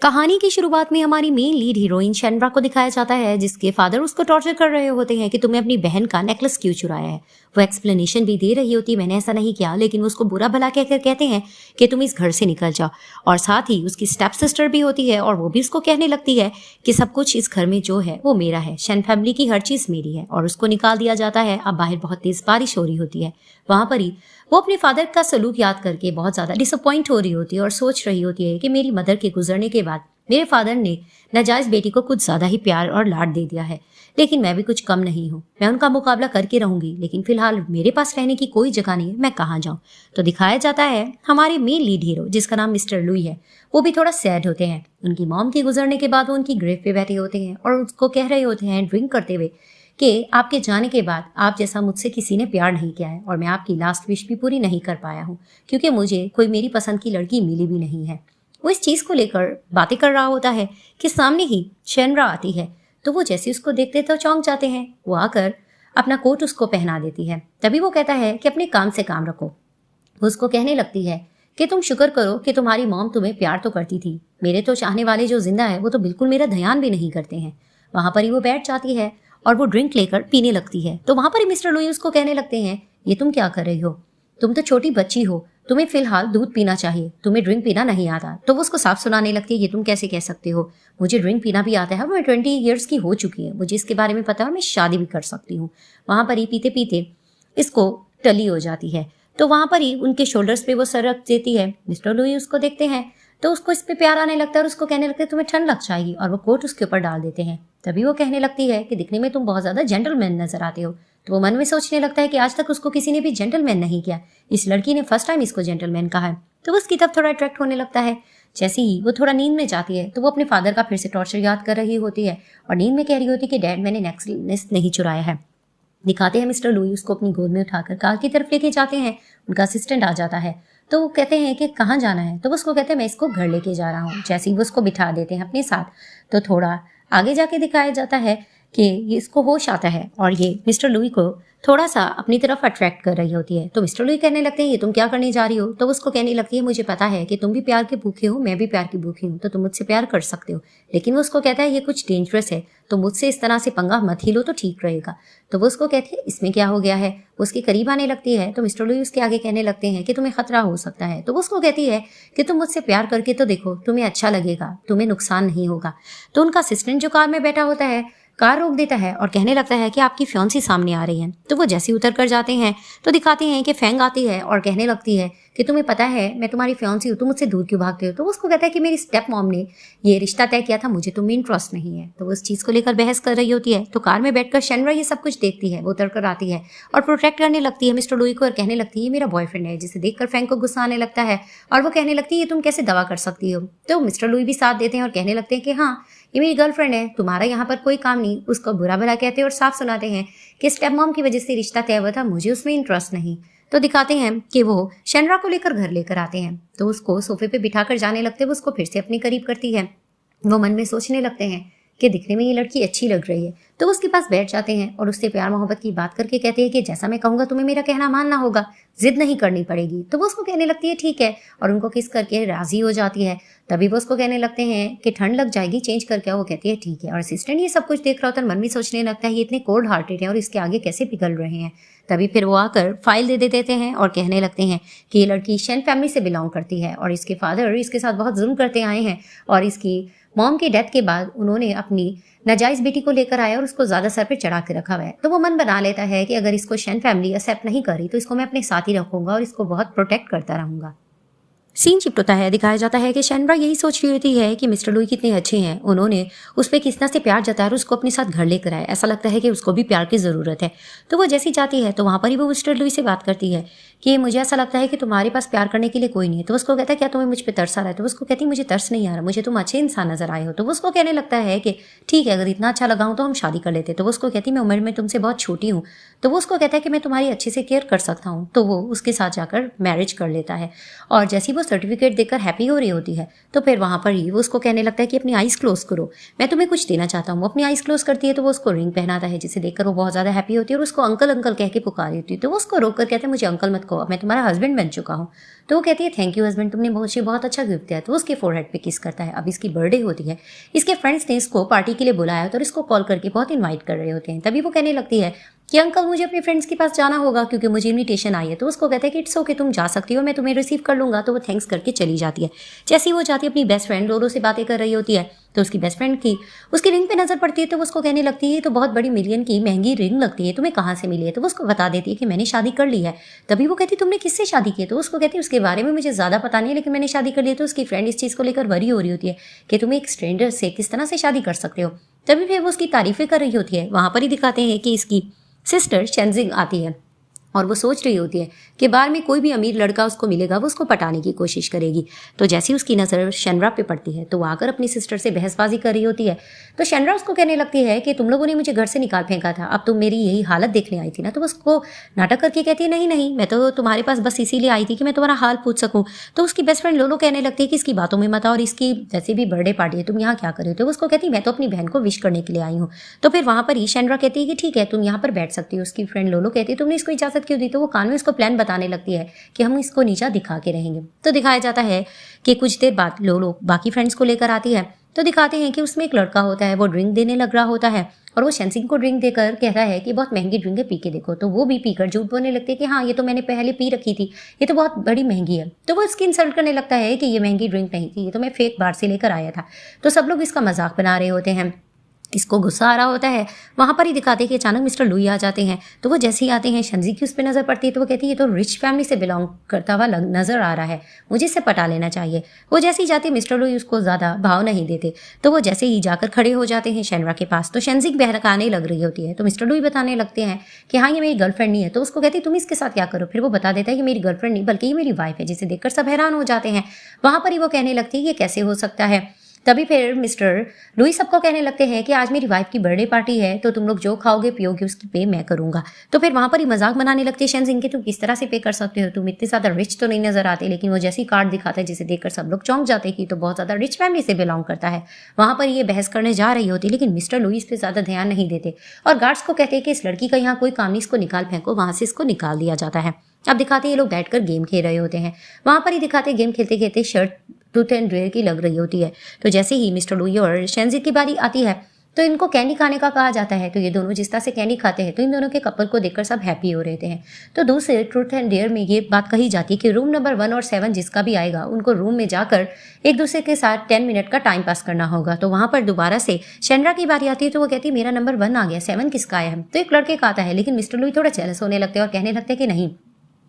कहानी की शुरुआत में हमारी मेन लीड हीरोइन शेनरा को दिखाया जाता है, जिसके फादर उसको टॉर्चर कर रहे होते हैं कि तुमने अपनी बहन का नेकलेस क्यों चुराया है। वो एक्सप्लेनेशन भी दे रही होती, मैंने ऐसा नहीं किया, लेकिन वो उसको बुरा भला कहकर कहते हैं कि तुम इस घर से निकल जाओ। और साथ ही उसकी स्टेप सिस्टर भी होती है और वो भी उसको कहने लगती है कि सब कुछ इस घर में जो है वो मेरा है, शेन फैमिली की हर चीज मेरी है। और उसको निकाल दिया जाता है। अब बाहर बहुत तेज बारिश हो रही होती है। वहां पर ही वो अपने फादर का सलूक याद करके बहुत ज्यादा डिसअपॉइंट हो रही होती है और सोच रही होती है कि मेरी मदर के गुजरने के बाद मेरे फादर ने नाजायज बेटी को कुछ ज्यादा ही प्यार और लाड दे दिया है, लेकिन मैं भी कुछ कम नहीं हूँ। मैं उनका मुकाबला करके रहूंगी, लेकिन फिलहाल मेरे पास रहने की कोई जगह नहीं है, मैं कहाँ जाऊँ। तो दिखाया जाता है हमारे मेन लीड हीरो, जिसका नाम मिस्टर लुई है, वो भी थोड़ा सैड होते हैं। उनकी मॉम के गुजरने के बाद वो उनकी ग्रेव पे बैठे होते हैं और उसको कह रहे होते हैं ड्रिंक करते हुए कि आपके जाने के बाद आप जैसा मुझसे किसी ने प्यार नहीं किया है और मैं आपकी लास्ट विश भी पूरी नहीं कर पाया हूँ, क्योंकि मुझे कोई मेरी पसंद की लड़की मिली भी नहीं है। वो इस चीज़ को लेकर बातें कर रहा होता है कि सामने ही शेनरा आती है। तो वो जैसे उसको देखते तो चौंक जाते हैं। वो आकर अपना कोट उसको पहना देती है। तभी वो कहता है कि अपने काम से काम रखो। वो उसको कहने लगती है कि तुम शुक्र करो कि तुम्हारी मॉम तुम्हें प्यार तो करती थी, मेरे तो चाहने वाले जो जिंदा है वो तो बिल्कुल मेरा ध्यान भी नहीं करते हैं। वहां पर ही वो बैठ जाती है और वो ड्रिंक लेकर पीने लगती है। तो वहां पर ही मिस्टर लुई उसको कहने लगते हैं ये तुम क्या कर रही हो, तुम तो छोटी बच्ची हो, तुम्हें फिलहाल दूध पीना चाहिए, तुम्हें ड्रिंक पीना नहीं आता। तो वो उसको साफ सुनाने लगती है ये तुम कैसे कह सकते हो, मुझे ड्रिंक पीना भी आता है, मैं 20 ईयर्स की हो चुकी है, मुझे इसके बारे में पता है और मैं शादी भी कर सकती हूँ। वहां पर ही पीते पीते इसको टली हो जाती है। तो वहां पर ही उनके शोल्डर्स पे वो सर रख देती है। मिस्टर लुई उसको देखते हैं तो उसको इस पे प्यार आने लगता है और उसको कहने लगते हैं तुम्हें ठंड लग जाएगी, और वो कोट उसके ऊपर डाल देते हैं। तभी वो कहने लगती है कि दिखने में तुम बहुत ज्यादा जेंटलमैन नजर आते हो। तो वो मन में सोचने लगता है कि आज तक उसको किसी ने भी जेंटलमैन नहीं किया, इस लड़की ने फर्स्ट टाइम इसको जेंटलमैन कहा है। तो वो उसकी तरफ थोड़ा अट्रैक्ट होने लगता है। जैसे ही वो थोड़ा नींद में जाती है तो वो अपने फादर का फिर से टॉर्चर याद कर रही होती है और नींद में कह रही होती है कि डैड मैंने नेकलेस नहीं चुराया है। दिखाते हैं मिस्टर लुई उसको अपनी गोद में उठाकर कार की तरफ लेके जाते हैं। उनका असिस्टेंट आ जाता है तो वो कहते हैं कि कहाँ जाना है। तो वो उसको कहते हैं मैं इसको घर लेके जा रहा हूँ। जैसे ही वो उसको बिठा देते हैं अपने साथ तो थोड़ा आगे जाके दिखाया जाता है कि ये इसको होश आता है और ये मिस्टर लुई को थोड़ा सा अपनी तरफ अट्रैक्ट कर रही होती है। तो मिस्टर लुई कहने लगते हैं ये तुम क्या करने जा रही हो। तो उसको कहने लगती है मुझे पता है कि तुम भी प्यार के भूखे हो, मैं भी प्यार की भूखी हूँ, तो तुम मुझसे प्यार कर सकते हो, लेकिन वो उसको कहता है ये कुछ डेंजरस है, तो मुझसे इस तरह से पंगा मत ही लो तो ठीक रहेगा। तो वो उसको कहती है इसमें क्या हो गया है। वो उसके करीब आने लगती है तो मिस्टर लुई उसके आगे कहने लगते हैं कि तुम्हें खतरा हो सकता है। तो वो उसको कहती है कि तुम मुझसे प्यार करके तो देखो, तुम्हें अच्छा लगेगा, तुम्हें नुकसान नहीं होगा। तो उनका असिस्टेंट जो कार में बैठा होता है कार रोक देता है और कहने लगता है कि आपकी फियांसी सामने आ रही है। तो वो जैसे उतर कर जाते हैं तो दिखाते हैं कि फैंग आती है और कहने लगती है कि तुम्हें पता है मैं तुम्हारी फियांसी हूँ, तुम मुझसे दूर क्यों भागते हो। तो वो उसको कहता है कि मेरी स्टेप मॉम ने ये रिश्ता तय किया था, मुझे तुम्हें इंटरेस्ट नहीं है। तो वो उस चीज़ को लेकर बहस कर रही होती है। तो कार में बैठकर शेनरा ये सब कुछ देखती है। वो उतर कर आती है और प्रोटेक्ट करने लगती है मिस्टर लुई को और कहने लगती है मेरा बॉयफ्रेंड है, जिसे देखकर फैंग को गुस्सा आने लगता है और वो कहने लगती है ये तुम कैसे दवा कर सकती हो। तो मिस्टर लुई भी साथ देते हैं और कहने लगते हैं कि हाँ ये मेरी गर्लफ्रेंड है, तुम्हारा यहाँ पर कोई काम नहीं। उसको बुरा भला कहते हैं और साफ सुनाते हैं कि स्टेप मॉम की वजह से रिश्ता तय हुआ था, मुझे उसमें इंटरेस्ट नहीं। तो दिखाते हैं कि वो शेनरा को लेकर घर लेकर आते हैं। तो उसको सोफे पे बिठाकर जाने लगते हैं। वो उसको फिर से अपने करीब करती है। वो मन में सोचने लगते हैं कि दिखने में ये लड़की अच्छी लग रही है। तो उसके पास बैठ जाते हैं और उससे प्यार मोहब्बत की बात करके कहते हैं कि जैसा मैं कहूँगा तुम्हें मेरा कहना मानना होगा, जिद नहीं करनी पड़ेगी। तो वो उसको कहने लगती है ठीक है और उनको किस करके राजी हो जाती है। तभी वो उसको कहने लगते हैं कि ठंड लग जाएगी, चेंज करके वो कहती है ठीक है। और असिस्टेंट ये सब कुछ देख रहा होता है, मन में सोचने लगता है ये इतने कोल्ड हार्टेड हैं और इसके आगे कैसे पिघल रहे हैं। तभी फिर वो आकर फाइल दे देते हैं और कहने लगते हैं कि ये लड़की शेन फैमिली से बिलोंग करती है और इसके फादर इसके साथ बहुत जुल्म करते आए हैं और इसकी मॉम की डेथ के बाद उन्होंने अपनी नाजायज बेटी को लेकर आया और उसको ज्यादा सर पे चढ़ा के रखा हुआ है। तो वो मन बना लेता है कि अगर इसको शेन फैमिली एक्सेप्ट नहीं करी तो इसको मैं अपने साथ ही रखूंगा और इसको बहुत प्रोटेक्ट करता रहूंगा। सीन शिफ्ट होता है। दिखाया जाता है कि शेनरा यही सोच रही होती है कि मिस्टर लुई कितने अच्छे हैं, उन्होंने उस पर किस तरह से प्यार जताया और उसको अपने साथ घर लेकर आया। ऐसा लगता है कि उसको भी प्यार की ज़रूरत है। तो वो जैसी जाती है तो वहाँ पर ही वो मिस्टर लुई से बात करती है कि मुझे ऐसा लगता है कि तुम्हारे पास प्यार करने के लिए कोई नहीं है। तो उसको कहता है क्या तुम्हें मुझ पर तरस आ रहा है। तो उसको कहती है मुझे तरस नहीं आ रहा, मुझे तुम अच्छे इंसान नजर आए हो। तो वो उसको कहने लगता है कि ठीक है अगर इतना अच्छा लगा हूँ तो हम शादी कर लेते। तो वो उसको कहती मैं उम्र में तुमसे बहुत छोटी हूँ। तो वो उसको कहता है कि मैं तुम्हारी अच्छे से केयर कर सकता हूँ। तो वो उसके साथ जाकर मैरिज कर लेता है और जैसे ही वो सर्टिफिकेट देकर हैप्पी हो रही होती है तो फिर वहाँ पर ही वो उसको कहने लगता है कि अपनी आइज़ क्लोज करो, मैं तुम्हें कुछ देना चाहता हूँ। वो अपनी आइज़ क्लोज करती है तो वो उसको रिंग पहनाता है, जिसे देखकर वो बहुत ज़्यादा हैप्पी होती है और उसको अंकल अंकल कह के पुकार रही होती है। तो वो उसको रोक कर कहते हैं मुझे अंकल मत को, अब मैं तुम्हारा हस्बैंड बन चुका हूँ। तो वो कहती है थैंक यू हस्बैंड, तुमने मुझे बहुत अच्छा गिफ्ट दिया। तो उसके फोरहेड पे किस करता है। अब इसकी बर्थडे होती है, इसके फ्रेंड्स ने इसको पार्टी के लिए बुलाया और इसको कॉल करके बहुत इन्वाइट कर रहे होते हैं। तभी वो कहने लगती है कि अंकल मुझे अपने फ्रेंड्स के पास जाना होगा क्योंकि मुझे इन्विटेशन आई है। तो उसको कहते हैं कि इट्स ओके, तुम जा सकती हो, मैं तुम्हें रिसीव कर लूंगा। तो वो थैंक्स करके चली जाती है। जैसे ही वो जाती है अपनी बेस्ट फ्रेंड लोलो से बातें कर रही होती है तो उसकी बेस्ट फ्रेंड की उसकी रिंग पे नजर पड़ती है। तो वो उसको कहने लगती है तो बहुत बड़ी मिलियन की महंगी रिंग लगती है, तुम्हें कहाँ से मिली है। तो वो उसको बता देती है कि मैंने शादी कर ली है। तभी वो कहती तुमने किससे शादी की है। तो उसको कहती है उसके बारे में मुझे ज्यादा पता नहीं है लेकिन मैंने शादी कर ली है। तो उसकी फ्रेंड इस चीज को लेकर वरी हो रही होती है कि तुम एक स्ट्रेंजर से किस तरह से शादी कर सकते हो। तभी फिर वो उसकी तारीफें कर रही होती है। वहां पर ही दिखाते हैं कि इसकी सिस्टर शेंजिंग आती है और वो सोच रही होती है कि बार में कोई भी अमीर लड़का उसको मिलेगा वो उसको पटाने की कोशिश करेगी। तो जैसे ही उसकी नज़र शेनरा पे पड़ती है तो वो आकर अपनी सिस्टर से बहसबाजी कर रही होती है। तो शेनरा उसको कहने लगती है कि तुम लोगों ने मुझे घर से निकाल फेंका था, अब तुम मेरी यही हालत देखने आई थी ना। तो वो उसको नाटक करके कहती है नहीं नहीं, मैं तो तुम्हारे पास बस इसीलिए आई थी कि मैं तुम्हारा हाल पूछ सकूं। तो उसकी बेस्ट फ्रेंड लोलो कहने लगती है कि इसकी बातों में मत आओ और इसकी वैसे भी बर्थडे पार्टी है, तुम यहाँ क्या कर रहे हो। तो उसको कहती है मैं तो अपनी बहन को विश करने के लिए आई हूँ। तो फिर वहां पर ही शेनरा कहती है कि ठीक है तुम यहाँ पर बैठ सकती हो। उसकी फ्रेंड लोलो कहती है तुमने इसको इजाजत क्यों दी। तो वो कान में इसको प्लान बताने लगती है कि हम इसको नीचा दिखा के रहेंगे। तो दिखाया जाता है कि कुछ देर बाद लोलो बाकी फ्रेंड्स को लेकर आती है। तो दिखाते हैं कि उसमें एक लड़का होता है, वो ड्रिंक देने लग रहा होता है और वो शेंसिंग को ड्रिंक देकर कहता है कि बहुत महंगी ड्रिंक है, पी के देखो। तो वो भी पीकर झूठ बोलने लगते हैं कि हाँ ये तो मैंने पहले पी रखी थी, ये तो बहुत बड़ी महंगी है। तो वो इसकी इंसल्ट करने लगता है कि ये महंगी ड्रिंक नहीं थी, ये तो मैं फेक बार से लेकर आया था। तो सब लोग इसका मजाक बना रहे होते हैं, इसको गुस्सा आ रहा होता है। वहां पर ही दिखाते हैं कि अचानक मिस्टर लुई आ जाते हैं। तो वो जैसे ही आते हैं शेंजी की उस पर नजर पड़ती है तो वो कहती है ये तो रिच फैमिली से बिलोंग करता हुआ नजर आ रहा है, मुझे इससे पटा लेना चाहिए। वो जैसे ही जाते मिस्टर लुई उसको ज्यादा भाव नहीं देते। तो वो जैसे ही जाकर खड़े हो जाते हैं शेनरा के पास। तो शेंजी बहकाने लग रही होती है तो मिस्टर लुई बताने लगते हैं कि हाँ ये मेरी गर्लफ्रेंड नहीं है। तो उसको कहती है तुम इसके साथ क्या करो। फिर वो बता देता है कि मेरी गर्लफ्रेंड नहीं बल्कि ये मेरी वाइफ है, जिसे देखकर सब हैरान हो जाते हैं। वहां पर ही वो कहने लगती है ये कैसे हो सकता है। तभी फिर मिस्टर लुई सबको कहने लगते हैं कि आज मेरी वाइफ की बर्थडे पार्टी है तो तुम लोग जो खाओगे पियोगे उसकी पे मैं करूंगा। तो फिर वहां पर ही मजाक बनाने लगते हैं शेंजिंग के तुम किस तरह से पे कर सकते हो, तुम इतने ज्यादा रिच तो नहीं नजर आते। लेकिन वो जैसी कार्ड दिखाता है जिसे देखकर सब लोग चौंक जाते हैं कि तो बहुत ज्यादा रिच फैमिली से बिलोंग करता है। वहां पर ये बहस करने जा रही होती लेकिन मिस्टर लुई इस पे ज्यादा ध्यान नहीं देते और गार्ड्स को कहते हैं कि इस लड़की का यहाँ कोई काम नहीं, इसको निकाल फेंको। वहां से इसको निकाल दिया जाता है। अब दिखाते ये लोग बैठकर गेम खेल रहे होते हैं। वहां पर ही दिखाते गेम खेलते खेलते शर्ट ट्रूथ एंड डेयर की लग रही होती है। तो जैसे ही मिस्टर लुई और शेंजी की बारी आती है तो इनको कैंडी खाने का कहा जाता है। तो ये दोनों जिस तरह से कैंडी खाते हैं तो इन दोनों के कपल को देखकर सब हैप्पी हो रहे हैं। तो दूसरे ट्रूथ एंड डेयर में ये बात कही जाती है कि रूम नंबर 1 और 7 जिसका भी आएगा उनको रूम में जाकर एक दूसरे के साथ 10 मिनट का टाइम पास करना होगा। तो वहां पर दोबारा से शेनरा की बारी आती है तो वो कहती है मेरा नंबर 1 आ गया, 7 किसका आया है। तो एक लड़के का आता है लेकिन मिस्टर लुई थोड़ा जेलस होने लगते हैं और कहने लगते हैं कि नहीं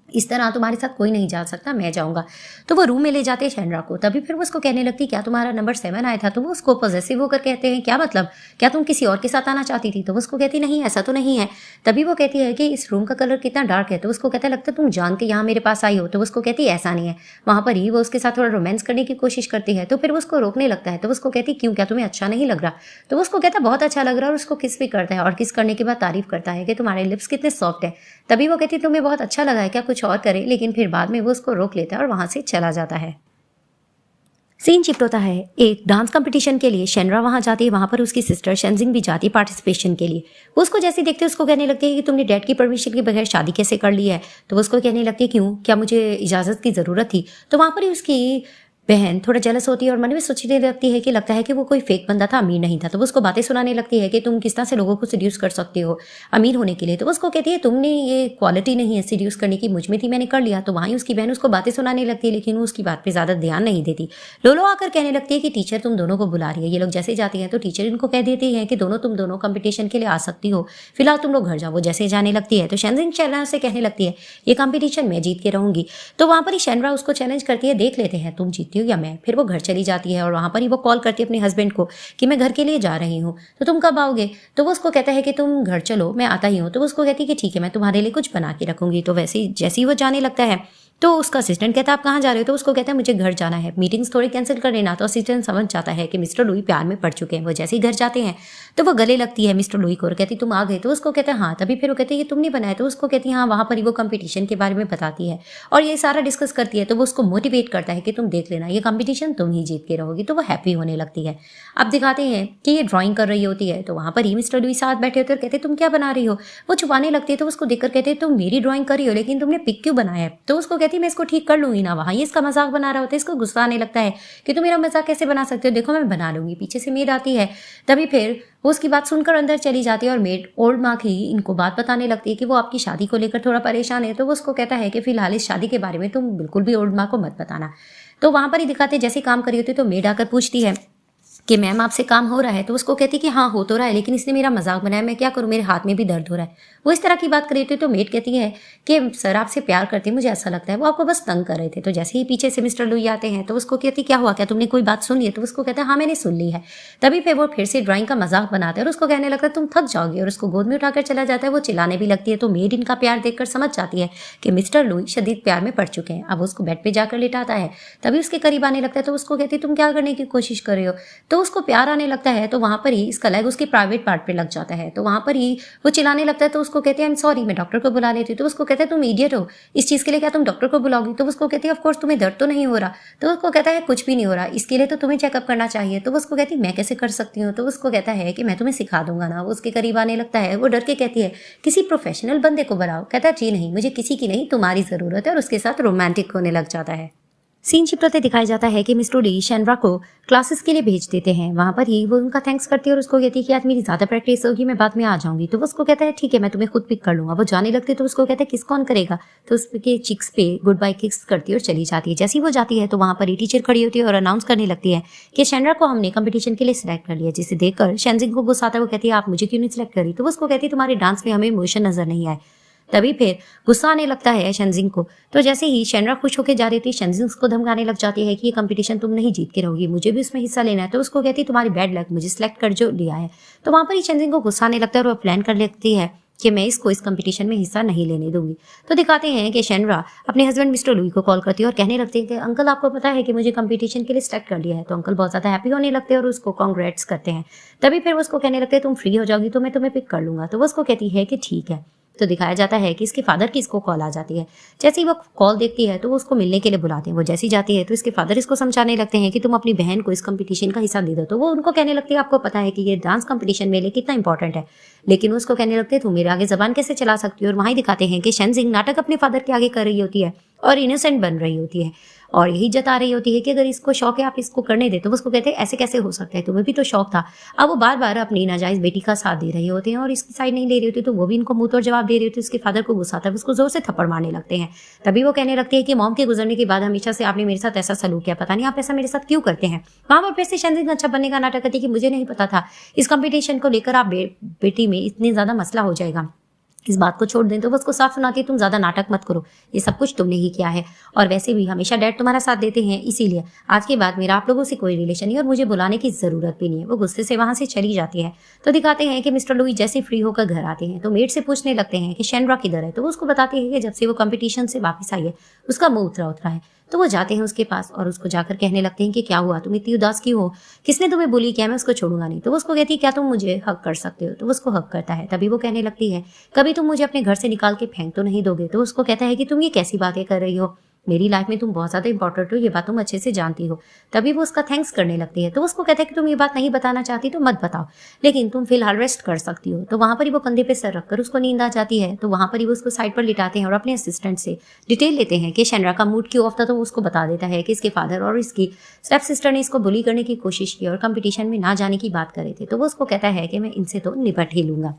इस तरह तुम्हारे साथ कोई नहीं जा सकता, मैं जाऊंगा। तो वो रूम में ले जाते हैं शेनरा को। तभी फिर वो उसको कहने लगती क्या तुम्हारा नंबर 7 आया था। तो वो उसको पॉजेसिव होकर कहते हैं क्या मतलब, क्या तुम किसी और के साथ आना चाहती थी। तो वो उसको कहती नहीं ऐसा तो नहीं है। तभी वो कहती है कि इस रूम का कलर कितना डार्क है। तो उसको कहता लगता तुम जान के यहाँ मेरे पास आई हो। तो उसको कहती ऐसा नहीं है। वहां पर ही वो उसके साथ थोड़ा रोमांस करने की कोशिश करती है। तो फिर वो उसको रोकने लगता है। तो उसको कहती क्यों, क्या तुम्हें अच्छा नहीं लग रहा। तो उसको कहता बहुत अच्छा लग रहा है और उसको किस भी करता है और किस करने के बाद तारीफ करता है कि तुम्हारे लिप्स कितने सॉफ्ट है। तभी वो कहती तुम्हें बहुत अच्छा लगा है क्या, कुछ और करे। लेकिन फिर बाद में वो उसको रोक लेता है और वहां से चला जाता है। सीन शिफ्ट होता है एक डांस कंपटीशन के लिए। शेनरा वहां जाती है, वहां पर उसकी सिस्टर शेंजिंग भी जाती है पार्टिसिपेशन के लिए। वो उसको जैसे देखते हैं उसको कहने लगती है कि तुमने डैड की परमिशन के बगैर शादी कैसे कर ली है। तो वो उसको कहने लगती है क्यों, क्या मुझे इजाजत की जरूरत थी। तो वहां पर ही उसकी बहन थोड़ा जेलस होती है और मन में सोचने लगती है कि लगता है कि वो कोई फेक बंदा था, अमीर नहीं था। तो वो उसको बातें सुनाने लगती है कि तुम किस तरह से लोगों को सीड्यूस कर सकते हो अमीर होने के लिए। तो वो उसको कहती है तुमने ये क्वालिटी नहीं है सीड्यूस करने की, मुझ में थी मैंने कर लिया। तो वहीं उसकी बहन उसको बातें सुनाने लगती है लेकिन वो उसकी बात पे ज्यादा ध्यान नहीं देती। लोलो आकर कहने लगती है कि टीचर तुम दोनों को बुला रही है। ये लोग जैसे जाती हैं तो टीचर इनको कह देती है कि तुम दोनों कंपटीशन के लिए आ सकती हो, फिलहाल तुम लोग घर जाओ। वो जैसे जाने लगती है तो शेंजिंग शेनरा से कहने लगती है ये कंपटीशन मैं जीत के रहूंगी। तो वहां पर ही शेनरा उसको चैलेंज करती है, देख लेते हैं तुम जीतती हो या मैं। फिर वो घर चली जाती है और वहां पर ही वो कॉल करती है अपने हस्बैंड को कि मैं घर के लिए जा रही हूँ, तो तुम कब आओगे। तो वो उसको कहता है कि तुम घर चलो मैं आता ही हूँ। तो वो उसको कहती है कि ठीक है मैं तुम्हारे लिए कुछ बना के रखूंगी। तो वैसे ही जैसे ही वो जाने लगता है तो उसका असिस्टेंट कहता है आप कहाँ जा रहे हो, तो उसको कहता है मुझे घर जाना है, मीटिंग्स थोड़ी कैंसिल कर लेना। तो असिस्टेंट समझ जाता है कि मिस्टर लुई प्यार में पड़ चुके हैं। वो जैसे ही घर जाते हैं तो वो गले लगती है मिस्टर लुई को और कहती तुम आ गए, तो उसको कहता है हाँ। तभी फिर वो कहते हैं ये तुमने बनाया, तो उसको कहती है हाँ। वहाँ पर ही वो कंपटीशन के बारे में बताती है और ये सारा डिस्कस करती है। तो वो उसको मोटिवेट करता है कि तुम देख लेना ये कंपटीशन तुम ही जीत के रहोगी। तो वो हैप्पी होने लगती है। अब दिखाते हैं कि ये ड्राइंग कर रही होती है, तो वहाँ पर ही मिस्टर लुई साथ बैठे होते और कहते तुम क्या बना रही हो। वो छुपाने लगती है तो उसको देखकर कहते तुम मेरी ड्राइंग कर रही हो लेकिन तुमने पिक क्यों बनाया है। तो उसको कहती मैं इसको ठीक कर लूंगी ना। वहाँ ये इसका मजाक बना रहा होता है। इसको गुस्सा आने लगता है कि तुम मेरा मजाक कैसे बना सकते हो, देखो मैं बना लूंगी। पीछे से मेड आती है। तभी फिर वो उसकी बात सुनकर अंदर चली जाती है और मेड ओल्ड माँ की इनको बात बताने लगती है कि वो आपकी शादी को लेकर थोड़ा परेशान है। तो वो उसको कहता है कि फिलहाल इस शादी के बारे में तुम बिल्कुल भी ओल्ड माँ को मत बताना। तो वहां पर ही दिखाते जैसे काम कर रही होती तो मेड आकर पूछती है कि मैम आपसे काम हो रहा है। तो उसको कहती कि हाँ हो तो रहा है लेकिन इसने मेरा मजाक बनाया, मैं क्या करूँ, मेरे हाथ में भी दर्द हो रहा है। वो इस तरह की बात कर रही थी तो मेड कहती है कि सर आपसे प्यार करते मुझे ऐसा लगता है, वो आपको बस तंग कर रहे थे। तो जैसे ही पीछे से मिस्टर लुई आते हैं तो उसको कहती क्या हुआ, क्या तुमने कोई बात सुन ली है। तो उसको कहता है हाँ मैंने सुन ली है। तभी फिर वो फिर से ड्राइंग का मजाक बनाते हैं और उसको कहने लगता है तुम थक जाओगे और उसको गोद में उठाकर चला जाता है। वो चिल्लाने भी लगती है। तो मेड इनका प्यार देखकर समझ जाती है कि मिस्टर लुई शदीद प्यार में पड़ चुके हैं। अब उसको बेड पे जाकर लिटाता है। तभी उसके करीब आने लगता है तो उसको कहती तुम क्या करने की कोशिश कर रहे हो। तो उसको प्यार आने लगता है। तो वहां पर ही इसका लेग उसके प्राइवेट पार्ट पे लग जाता है। तो वहां पर ही वो चिल्लाने लगता है। तो उसको कहते हैं आई एम सॉरी, मैं डॉक्टर को बुला लेती हूँ। तो उसको कहते हैं तुम इडियट हो, इस चीज के लिए क्या तुम डॉक्टर को बुलाओगी। तो उसको कहती है ऑफ कोर्स तुम्हें दर्द तो नहीं हो रहा। तो उसको कहता है कुछ भी नहीं हो रहा, इसके लिए तो तुम्हें चेकअप करना चाहिए। तो उसको कहती है मैं कैसे कर सकती हूँ। तो उसको कहता है कि मैं तुम्हें सिखा दूंगा ना। वो उसके करीब आने लगता है। वो डर के कहती है किसी प्रोफेशनल बंदे को बुलाओ। कहता है जी नहीं, मुझे किसी की नहीं तुम्हारी जरूरत है। और उसके साथ रोमांटिक होने लग जाता है। सीन शिफ्ट होते दिखाया जाता है कि मिस्टर ली शेनरा को क्लासेस के लिए भेज देते हैं। वहां पर ही वो उनका थैंक्स करती है और उसको कहती है कि आज मेरी ज्यादा प्रैक्टिस होगी, मैं बाद में आ जाऊंगी। तो वो उसको कहता है ठीक है मैं तुम्हें खुद पिक कर लूंगा। वो जाने लगती है तो उसको कहता है किस कौन करेगा। तो उसके चिक्स पे गुड बाय किक्स करती है और चली जाती है। जैसे ही वो जाती है तो वहां पर ही टीचर खड़ी होती है और अनाउंस करने लगती है कि शेनरा को हमने कंपटीशन के लिए सिलेक्ट कर लिया। जिसे देखकर शेनजिंग को गुस्सा आता है। वो कहती है आप मुझे क्यों नहीं सिलेक्ट करी। तो उसको कहती है तुम्हारे डांस में हमें इमोशन नजर नहीं आए। तभी फिर गुस्सा आने लगता है शेनजिंग को। तो जैसे ही शेनरा खुश होकर जा रही थी शेनजिंग उसको धमकाने लग जाती है कि ये कंपटीशन तुम नहीं जीत के रहोगी, मुझे भी उसमें हिस्सा लेना है। तो उसको कहती है तुम्हारी बैड लक, मुझे सिलेक्ट कर जो लिया है। तो वहां पर ही शेनजिंग को गुस्सा आने लगता है और वो प्लान कर लेती है कि मैं इसको इस कंपटीशन में हिस्सा नहीं लेने दूंगी। तो दिखाते हैं कि शेनरा अपने हस्बैंड मिस्टर लुई को कॉल करती है और कहने लगती है कि अंकल आपको पता है कि मुझे कंपटीशन के लिए सिलेक्ट कर लिया है। तो अंकल बहुत ज्यादा हैप्पी होने लगते हैं और उसको कांग्रेट्स करते हैं। तभी फिर वो उसको कहने लगते हैं तुम फ्री हो जाओगी तो मैं तुम्हें पिक कर लूंगा। तो वो उसको कहती है कि ठीक है। तो दिखाया जाता है कि इसके फादर की इसको कॉल आ जाती है। जैसे ही वो कॉल देखती है तो वो उसको मिलने के लिए बुलाते हैं। वो जैसी जाती है तो इसके फादर इसको समझाने लगते हैं कि तुम अपनी बहन को इस कंपटीशन का हिस्सा दे दो। तो वो उनको कहने लगती है आपको पता है कि ये डांस कंपटीशन मेरे लिए कितना इंपॉर्टेंट है। लेकिन उसको कहने लगते हैं तुम मेरे आगे जबान कैसे चला सकती हो। और वहीं दिखाते हैं कि शेनजिंग नाटक अपने फादर के आगे कर रही होती है और इनोसेंट बन रही होती है और यही जता रही होती है कि अगर इसको शौक है आप इसको करने दे। तो उसको कहते हैं ऐसे कैसे हो सकता है, तुम्हें भी तो शौक था। अब वो बार बार अपनी नाजायज बेटी का साथ दे रहे होते हैं और इसकी साइड नहीं ले रही होती। तो वो भी इनको मुंह तोड़ जवाब दे रही होती है। उसके फादर को गुस्सा आता है, उसको जोर से थप्पड़ मारने लगते हैं। तभी वो कहने लगती है कि मॉम के गुजरने के बाद हमेशा से आपने मेरे साथ ऐसा सलूक किया, पता नहीं आप ऐसा मेरे साथ क्यों करते हैं। वहां पर फिर से शेनजिंग अच्छा बनने का नाटक करती है कि मुझे नहीं पता था इस कंपटीशन को लेकर आप बेटी में इतनी ज्यादा मसला हो जाएगा, इस बात को छोड़ दें। तो वो उसको साफ सुनाती है तुम ज्यादा नाटक मत करो, ये सब कुछ तुमने ही किया है और वैसे भी हमेशा डैड तुम्हारा साथ देते हैं, इसीलिए आज के बाद मेरा आप लोगों से कोई रिलेशन नहीं और मुझे बुलाने की जरूरत भी नहीं है। वो गुस्से से वहां से चली जाती है। तो दिखाते हैं कि मिस्टर लुई जैसे फ्री होकर घर आते हैं तो मेड से पूछने लगते हैं कि शेनरा किधर है। तो वो उसको बताती है कि जब से वो कंपटीशन से वापस आई है उसका मुंह उतरा उतरा है। तो वो जाते हैं उसके पास और उसको जाकर कहने लगते हैं कि क्या हुआ, तुम इतनी उदास क्यों हो, किसने तुम्हें बुली किया, मैं उसको छोड़ूंगा नहीं। तो वो उसको कहती है क्या तुम मुझे हक कर सकते हो। तो वो उसको हक करता है। तभी वो कहने लगती है कभी तुम मुझे अपने घर से निकाल के फेंक तो नहीं दोगे। तो उसको कहता है कि तुम ये कैसी बातें कर रही हो, मेरी लाइफ में तुम बहुत ज्यादा इंपॉर्टेंट हो, ये बात तुम अच्छे से जानती हो। तभी वो उसका थैंक्स करने लगती है। तो उसको कहता है कि तुम ये बात नहीं बताना चाहती तो मत बताओ, लेकिन तुम फिलहाल रेस्ट कर सकती हो। तो वहां पर ही वो कंधे पे सर रखकर उसको नींद आ जाती है। तो वहां पर ही वो उसको साइड पर लिटाते हैं और अपने असिस्टेंट से डिटेल लेते हैं कि शेनरा का मूड क्यों ऑफ था। तो वो उसको बता देता है कि इसके फादर और इसकी स्टेप सिस्टर ने इसको बुली करने की कोशिश की और कंपटीशन में ना जाने की बात करे थे। तो वो उसको कहता है कि मैं इनसे तो निपट ही लूंगा।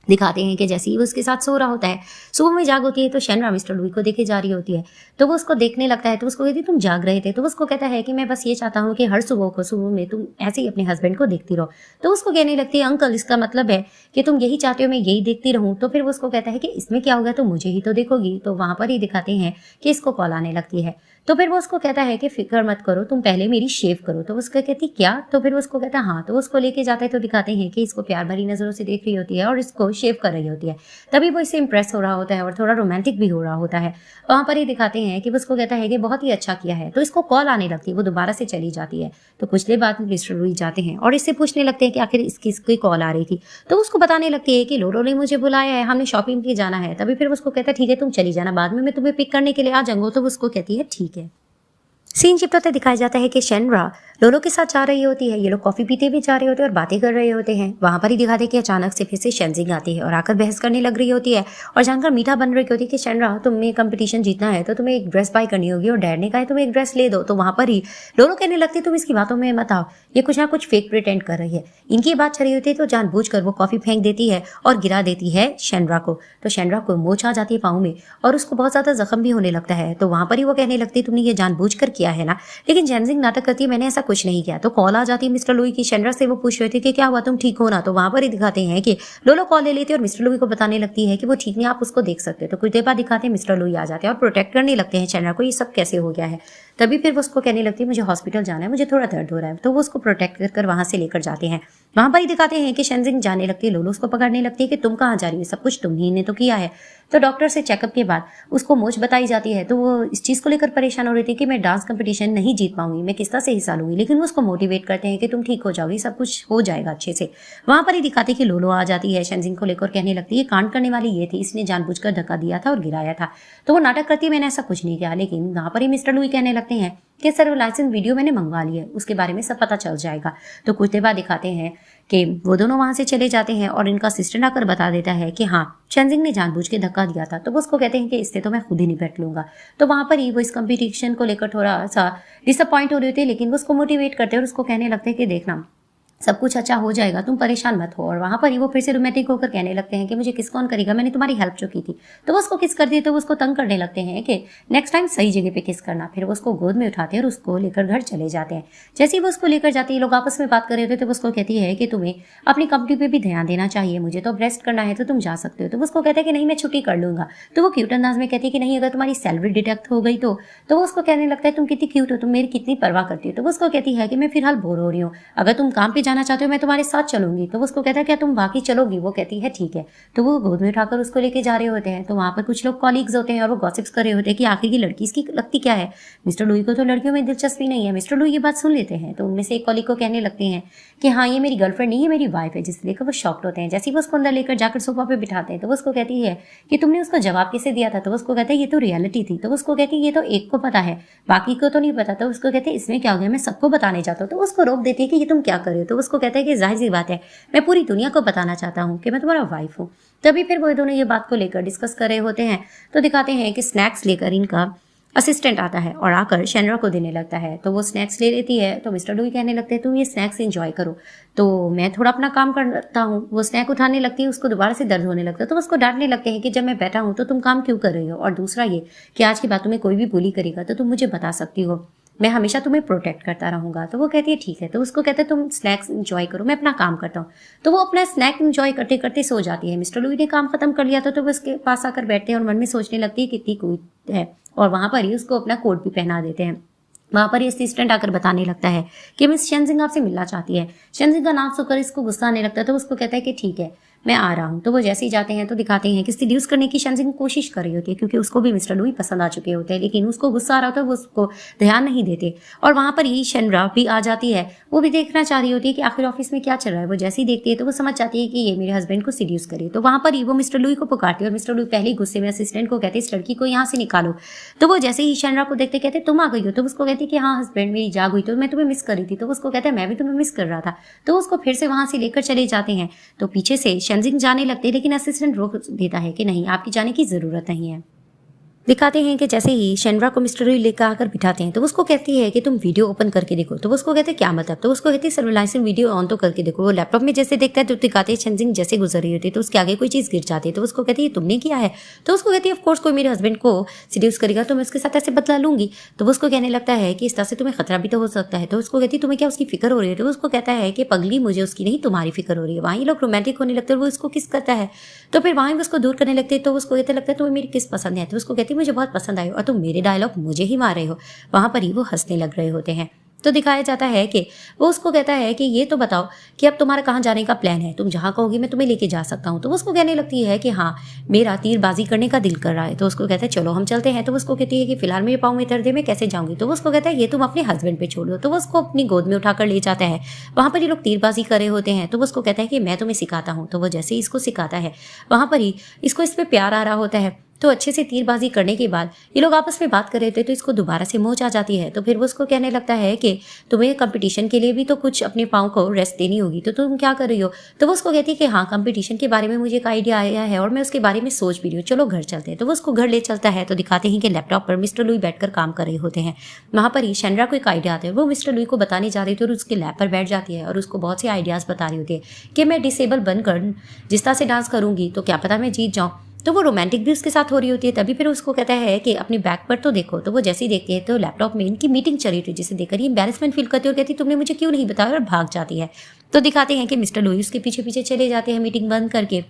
दिखाते हैं कि जैसे ही वो उसके साथ सो रहा होता है सुबह में जाग होती है तो शेनरा मिस्टर लुई को देखे जा रही होती है। तो वो उसको देखने लगता है। तो उसको कहती तुम जाग रहे थे। तो उसको कहता है कि मैं बस ये चाहता हूँ कि हर सुबह में तुम ऐसे ही अपने हस्बैंड को देखती रहो। तो उसको कहने लगती है अंकल इसका मतलब है कि तुम यही चाहते हो मैं यही देखती रहूं। तो फिर वो उसको कहता है कि इसमें क्या होगा, तो मुझे ही तो देखोगी। तो वहां पर ही दिखाते हैं कि इसको कॉल आने लगती है। तो फिर वो उसको कहता है कि फिक्र मत करो, तुम पहले मेरी शेव करो। तो उसको कहती क्या? तो फिर वो उसको कहता है हाँ। तो उसको लेके जाता है तो दिखाते हैं कि इसको प्यार भरी नजरों से देख रही होती है और इसको शेव कर रही होती है। तभी वो इससे इंप्रेस हो रहा होता है और थोड़ा रोमांटिक भी हो रहा होता है। वहां पर ही दिखाते हैं कि वो उसको कहता है कि बहुत ही अच्छा किया है। तो इसको कॉल आने लगती है, वो दोबारा से चली जाती है। तो कुछ देर बाद मिस्टर लुई जाते हैं और इससे पूछने लगते हैं कि आखिर इसकी कॉल आ रही थी। तो उसको बताने लगती है कि लोलो ने मुझे बुलाया है, हमने शॉपिंग के जाना है। तभी फिर उसको कहता है ठीक है तुम चली जाना, बाद में मैं तुम्हें पिक करने के लिए आ जाऊंगा। तो उसको कहती है ठीक है। सीन शिफ्ट होते दिखाया जाता है कि शेनरा लोलो के साथ जा रही होती है। ये लोग कॉफी पीते भी जा रहे होते हैं और बातें कर रहे होते हैं। वहां पर ही दिखाते कि अचानक से फिर से शेनजिंग आती है और आकर बहस करने लग रही होती है और जानकर मीठा बन रही होती है कि शेनरा तुम्हें कंपटीशन जीतना है तो तुम्हें एक ड्रेस बाय करनी होगी और डैड ने कहा है तुम्हें एक ड्रेस ले दो। तो वहां पर ही लोलो कहने लगती है तुम इसकी बातों में मत आओ, ये कुछ ना कुछ फेक प्रिटेंड कर रही है। इनकी बात चली होती है तो जानबूझकर वो कॉफी फेंक देती है और गिरा देती है शेनरा को। तो शेनरा को मोच आ जाती है पाँव में और उसको बहुत ज्यादा जख्म भी होने लगता है। तो वहां पर ही वो कहने लगती है तुमने ये जानबूझकर किया है ना। लेकिन शेनजिंग नाटक करती है मैंने ऐसा कुछ नहीं किया। तो कॉल आ जाती है मिस्टर लुई की। शेनरा से वो पूछ रहे थे कि क्या हुआ, तुम ठीक हो ना। तो वहां पर ही दिखाते हैं कि लोलो कॉल ले लेती है और मिस्टर लुई को बताने लगती है कि वो ठीक नहीं, आप उसको देख सकते हो। तो कुछ देर बाद दिखाते हैं मिस्टर लुई आ जाते हैं और प्रोटेक्ट करने लगते हैं शेनरा को, ये सब कैसे हो गया है। तभी फिर वो उसको कहने लगती है मुझे हॉस्पिटल जाना है, मुझे थोड़ा दर्द हो रहा है। तो वो उसको प्रोटेक्ट कर वहां से लेकर जाते हैं। वहां पर ही दिखाते हैं कि शेनजिंग जाने लगती है, लोलो उसको पकड़ने लगती है कि तुम कहाँ जा रही हो, सब कुछ तुम ही ने तो किया है। तो डॉक्टर से चेकअप के बाद उसको मोच बताई जाती है। तो वो इस चीज को लेकर परेशान हो रही थी कि मैं डांस कंपटीशन नहीं जीत पाऊंगी, मैं किस तरह से हिस्सा लूंगी। लेकिन वो उसको मोटिवेट करते हैं कि तुम ठीक हो जाओगी, सब कुछ हो जाएगा अच्छे से। वहां पर ही दिखाते कि लोलो आ जाती है शेनजिंग को लेकर, कहने लगती है कांड करने वाली ये थी, इसने जानबूझकर धक्का दिया था और गिराया था। तो वो नाटक करती है मैंने ऐसा कुछ नहीं किया। लेकिन वहां पर ही मिस्टर लुई कहने लगते हैं कि सर वो लाइसेंस वीडियो मैंने मंगवा ली है, उसके बारे में सब पता चल जाएगा। तो कुछ देर बाद दिखाते हैं कि वो दोनों वहां से चले जाते हैं और इनका असिस्टेंट आकर बता देता है कि हाँ शेनजिंग ने जानबूझ के धक्का दिया था। तो वो उसको कहते हैं कि इससे तो मैं खुद ही निपट लूंगा। तो वहां पर ही वो इस कंपटीशन को लेकर थोड़ा सा डिसअपॉइंट हो रही होती है, लेकिन वो उसको मोटिवेट करते हैं और उसको कहने लगते हैं कि देखना सब कुछ अच्छा हो जाएगा, तुम परेशान मत हो। और वहां पर ही वो फिर से रोमांटिक होकर कहने लगते हैं कि मुझे किस कौन करेगा, मैंने तुम्हारी हेल्प जो की थी। तो वो उसको किस करती है तो वो उसको तंग करने लगते हैं कि नेक्स्ट टाइम सही जगह पे किस करना। फिर वो उसको गोद में उठाते हैं और उसको लेकर घर चले जाते हैं। जैसे ही वो उसको लेकर जाते हैं, लोग आपस में बात कर रहे होते तो वो उसको कहती है कि तुम्हें अपनी कंपनी पे भी ध्यान देना चाहिए, मुझे तो अब रेस्ट करना है तो तुम जा सकते हो। तो वो उसको कहता है कि नहीं मैं छुट्टी कर लूंगा। तो वो क्यूट अंदाज में कहती है कि नहीं अगर तुम्हारी सैलरी डिडक्ट हो गई तो वो उसको कहने लगता है तुम कितनी क्यूट हो, तुम मेरी कितनी परवाह करती हो। तो वो उसको कहती है कि मैं फिलहाल बोर हो रही हूँ, अगर तुम काम पे जाना चाहते हो मैं तुम्हारे साथ चलूंगी। तो वो उसको कहता है क्या तुम वाकई चलोगी। वो कहती है ठीक है। तो वो गोद में उठाकर उसको लेके जा रहे होते हैं। तो वहां पर कुछ लोग कॉलीग्स होते हैं और वो गॉसिप्स कर रहे होते हैं कि आखिर की लड़की इसकी लगती क्या है। मिस्टर लुई को तो लड़कियों में दिलचस्पी नहीं है। मिस्टर लुई ये बात सुन लेते हैं तो उनमें से एक कॉलीग को कहने लगते हैं कि हाँ ये मेरी गर्लफ्रेंड नहीं है, मेरी वाइफ है, जिससे लेकर वो शॉक्ड होते हैं। जैसे ही वो उसको अंदर लेकर जाकर सोफा पे बिठाते हैं तो वो उसको कहती है कि तुमने उसको जवाब कैसे दिया था। तो वो उसको कहता है ये तो रियलिटी थी। तो वो उसको कहती है ये तो एक को पता है, बाकी को तो नहीं पता। तो उसको कहते हैं इसमें क्या हो गया, मैं सबको बताने जाता हूँ। तो उसको रोक देती है कि ये तुम क्या कर रहे हो। तो उसको कहता है कि जाहिर सी बात है मैं पूरी दुनिया को बताना चाहता हूँ कि मैं तुम्हारा वाइफ हूँ। तभी फिर वो दोनों ये बात को लेकर डिस्कस कर रहे होते हैं। तो दिखाते हैं कि स्नैक्स लेकर इनका असिस्टेंट आता है और आकर शेनरा को देने लगता है। तो वो स्नैक्स ले लेती है। तो मिस्टर लुई कहने लगते हैं तुम ये स्नैक्स एंजॉय करो, तो मैं थोड़ा अपना काम करता हूँ। वो स्नैक उठाने लगती है, उसको दोबारा से दर्द होने लगता है। तो उसको डांटने लगते हैं कि जब मैं बैठा हूँ तो तुम काम क्यों कर रही हो, और दूसरा ये कि आज की बात तुम्हें कोई भी बुली करेगा तो तुम मुझे बता सकती हो, मैं हमेशा तुम्हें प्रोटेक्ट करता रहूंगा। तो वो कहती है ठीक है। तो उसको कहते हैं तुम स्नैक्स एंजॉय करो, मैं अपना काम करता हूँ। तो वो अपना स्नैक एंजॉय करते करते सो जाती है। मिस्टर लुई ने काम खत्म कर लिया था तो वो उसके पास आकर बैठते हैं और मन में सोचने लगती है कितनी क्यूट है, और वहां पर ही उसको अपना कोट भी पहना देते हैं। वहां पर ये असिस्टेंट आकर बताने लगता है कि मिस शेनजिंग आपसे मिलना चाहती है। शेनजिंग का नाम सुनकर इसको गुस्सा आने लगता है। तो उसको कहता है कि ठीक है मैं आ रहा हूँ। तो वो जैसे ही जाते हैं तो दिखाते हैं कि सीड्यूस करने की शेनजिंग कोशिश कर रही होती है, क्योंकि उसको भी मिस्टर लुई पसंद आ चुके होते हैं, लेकिन उसको गुस्सा आ रहा होता है, वो उसको ध्यान नहीं देते। और वहां पर ही शेनरा भी आ जाती है। वो भी देखना चाह रही होती है कि आखिर ऑफिस में क्या चल रहा है। वो जैसे ही देखती है तो वो समझ जाती है कि ये मेरे हस्बैंड को सीड्यूस करे। तो वहां पर ही वो मिस्टर लुई को पुकारती है और मिस्टर लुई पहले ही गुस्से में असिस्टेंट को कहते हैं इस लड़की को यहाँ से निकालो। तो वो जैसे ही शेनरा को देखते कहते तुम आ गई हो। तो उसको कहती है कि हाँ हस्बैंड मेरी जाग हुई, तो मैं तुम्हें मिस कर रही थी। तो उसको कहता है मैं भी तुम्हें मिस कर रहा था। तो उसको फिर से वहां से लेकर चले जाते हैं। तो पीछे से शेनजिंग जाने लगते, लेकिन असिस्टेंट रोक देता है कि नहीं आपकी जाने की जरूरत नहीं है। दिखाते हैं कि जैसे ही शेनरा को मिस्टर लुई लेकर आकर बिठाते हैं तो उसको कहती है कि तुम वीडियो ओपन करके देखो। तो उसको कहते हैं क्या मतलब। तो उसको कहती है सर्विलांस वीडियो ऑन तो करके देखो। वो लैपटॉप में जैसे देखता है तो दिखाते हैं शेनजिंग जैसे गुजर रही होती है तो उसके आगे कोई चीज गिर जाती है। तो उसको कहती है तुमने किया है। तो उसको कहती है ऑफकोर्स कोई मेरे हस्बैंड को सीड्यूस करेगा तो मैं उसके साथ ऐसे बदला लूंगी। तो वो उसको कहने लगता है कि इस तरह से तुम्हें खतरा भी तो हो सकता है। तो उसको कहती है तुम्हें क्या उसकी फिक्र हो रही है। तो उसको कहता है कि पगली मुझे उसकी नहीं तुम्हारी फिक्र हो रही है। वहीं लोग रोमांटिक होने लगते हैं, वो उसको किस करता है। तो फिर वहीं उसको दूर करने लगते हैं। तो उसको कहते लगता है तुम्हें मेरी किस पसंद है। तो उसको कहती कि मुझे बहुत पसंद आई और तुम मेरे डायलॉग मुझे ही मार रहे हो। वहां पर ही वो हंसने लग रहे होते हैं। तो दिखाया जाता है कि वो उसको कहता है कि ये तो बताओ कि अब तुम्हारा कहाँ जाने का प्लान है, तुम जहाँ कहोगी मैं तुम्हें लेके जा सकता हूँ। तो वो उसको कहने लगती है कि हाँ, मेरा तीरबाजी करने का दिल कर रहा है। तो उसको कहता है चलो हम चलते हैं। तो वो उसको कहती है कि फिलहाल मेरे पाँव में दर्द है, मैं कैसे जाऊंगी। तो वो उसको कहता है ये तुम अपने हस्बैंड पे छोड़ दो। तो वो उसको अपनी गोद में उठाकर ले जाता है। वहां पर ये लोग तीरबाजी कर रहे होते हैं। तो वो उसको कहता है कि मैं तुम्हें सिखाता हूँ। तो वो जैसे ही इसको सिखाता है वहां पर ही इसको इस पे प्यार आ रहा होता है। तो अच्छे से तीरबाजी करने के बाद ये लोग आपस में बात कर रहे थे तो इसको दोबारा से मोच आ जाती है। तो फिर वो उसको कहने लगता है कि तुम्हें कंपटीशन के लिए भी तो कुछ अपने पाँव को रेस्ट देनी होगी, तो तुम क्या कर रही हो। तो वो उसको कहती है कि हाँ, कंपटीशन के बारे में मुझे एक आइडिया आया है और मैं उसके बारे में सोच भी रही हूँ, चलो घर चलते हैं। तो वो उसको घर ले चलता है। तो दिखाते हैं कि लैपटॉप पर मिस्टर लुई बैठकर काम कर रहे होते हैं। वहाँ पर ही शेनरा को एक आइडिया आता है। वो मिस्टर लुई को बताने जा रही थी और उसके लैब पर बैठ जाती है और उसको बहुत से आइडियाज़ बता रही होती है कि मैं डिसेबल बनकर जिस तरह से डांस करूँगी तो क्या पता मैं जीत जाऊँ। तो वो रोमांटिक भी उसके साथ हो रही होती है। तभी फिर उसको कहता है कि अपनी बैक पर तो देखो। तो वो जैसे ही देखती है तो लैपटॉप में इनकी मीटिंग चल रही थी, जिसे देखकर ये एम्बैरेसमेंट फील करती है और कहती तुमने मुझे क्यों नहीं बताया, और भाग जाती है। तो दिखाते हैं कि मिस्टर लुई उसके पीछे पीछे चले जाते हैं मीटिंग बंद करके।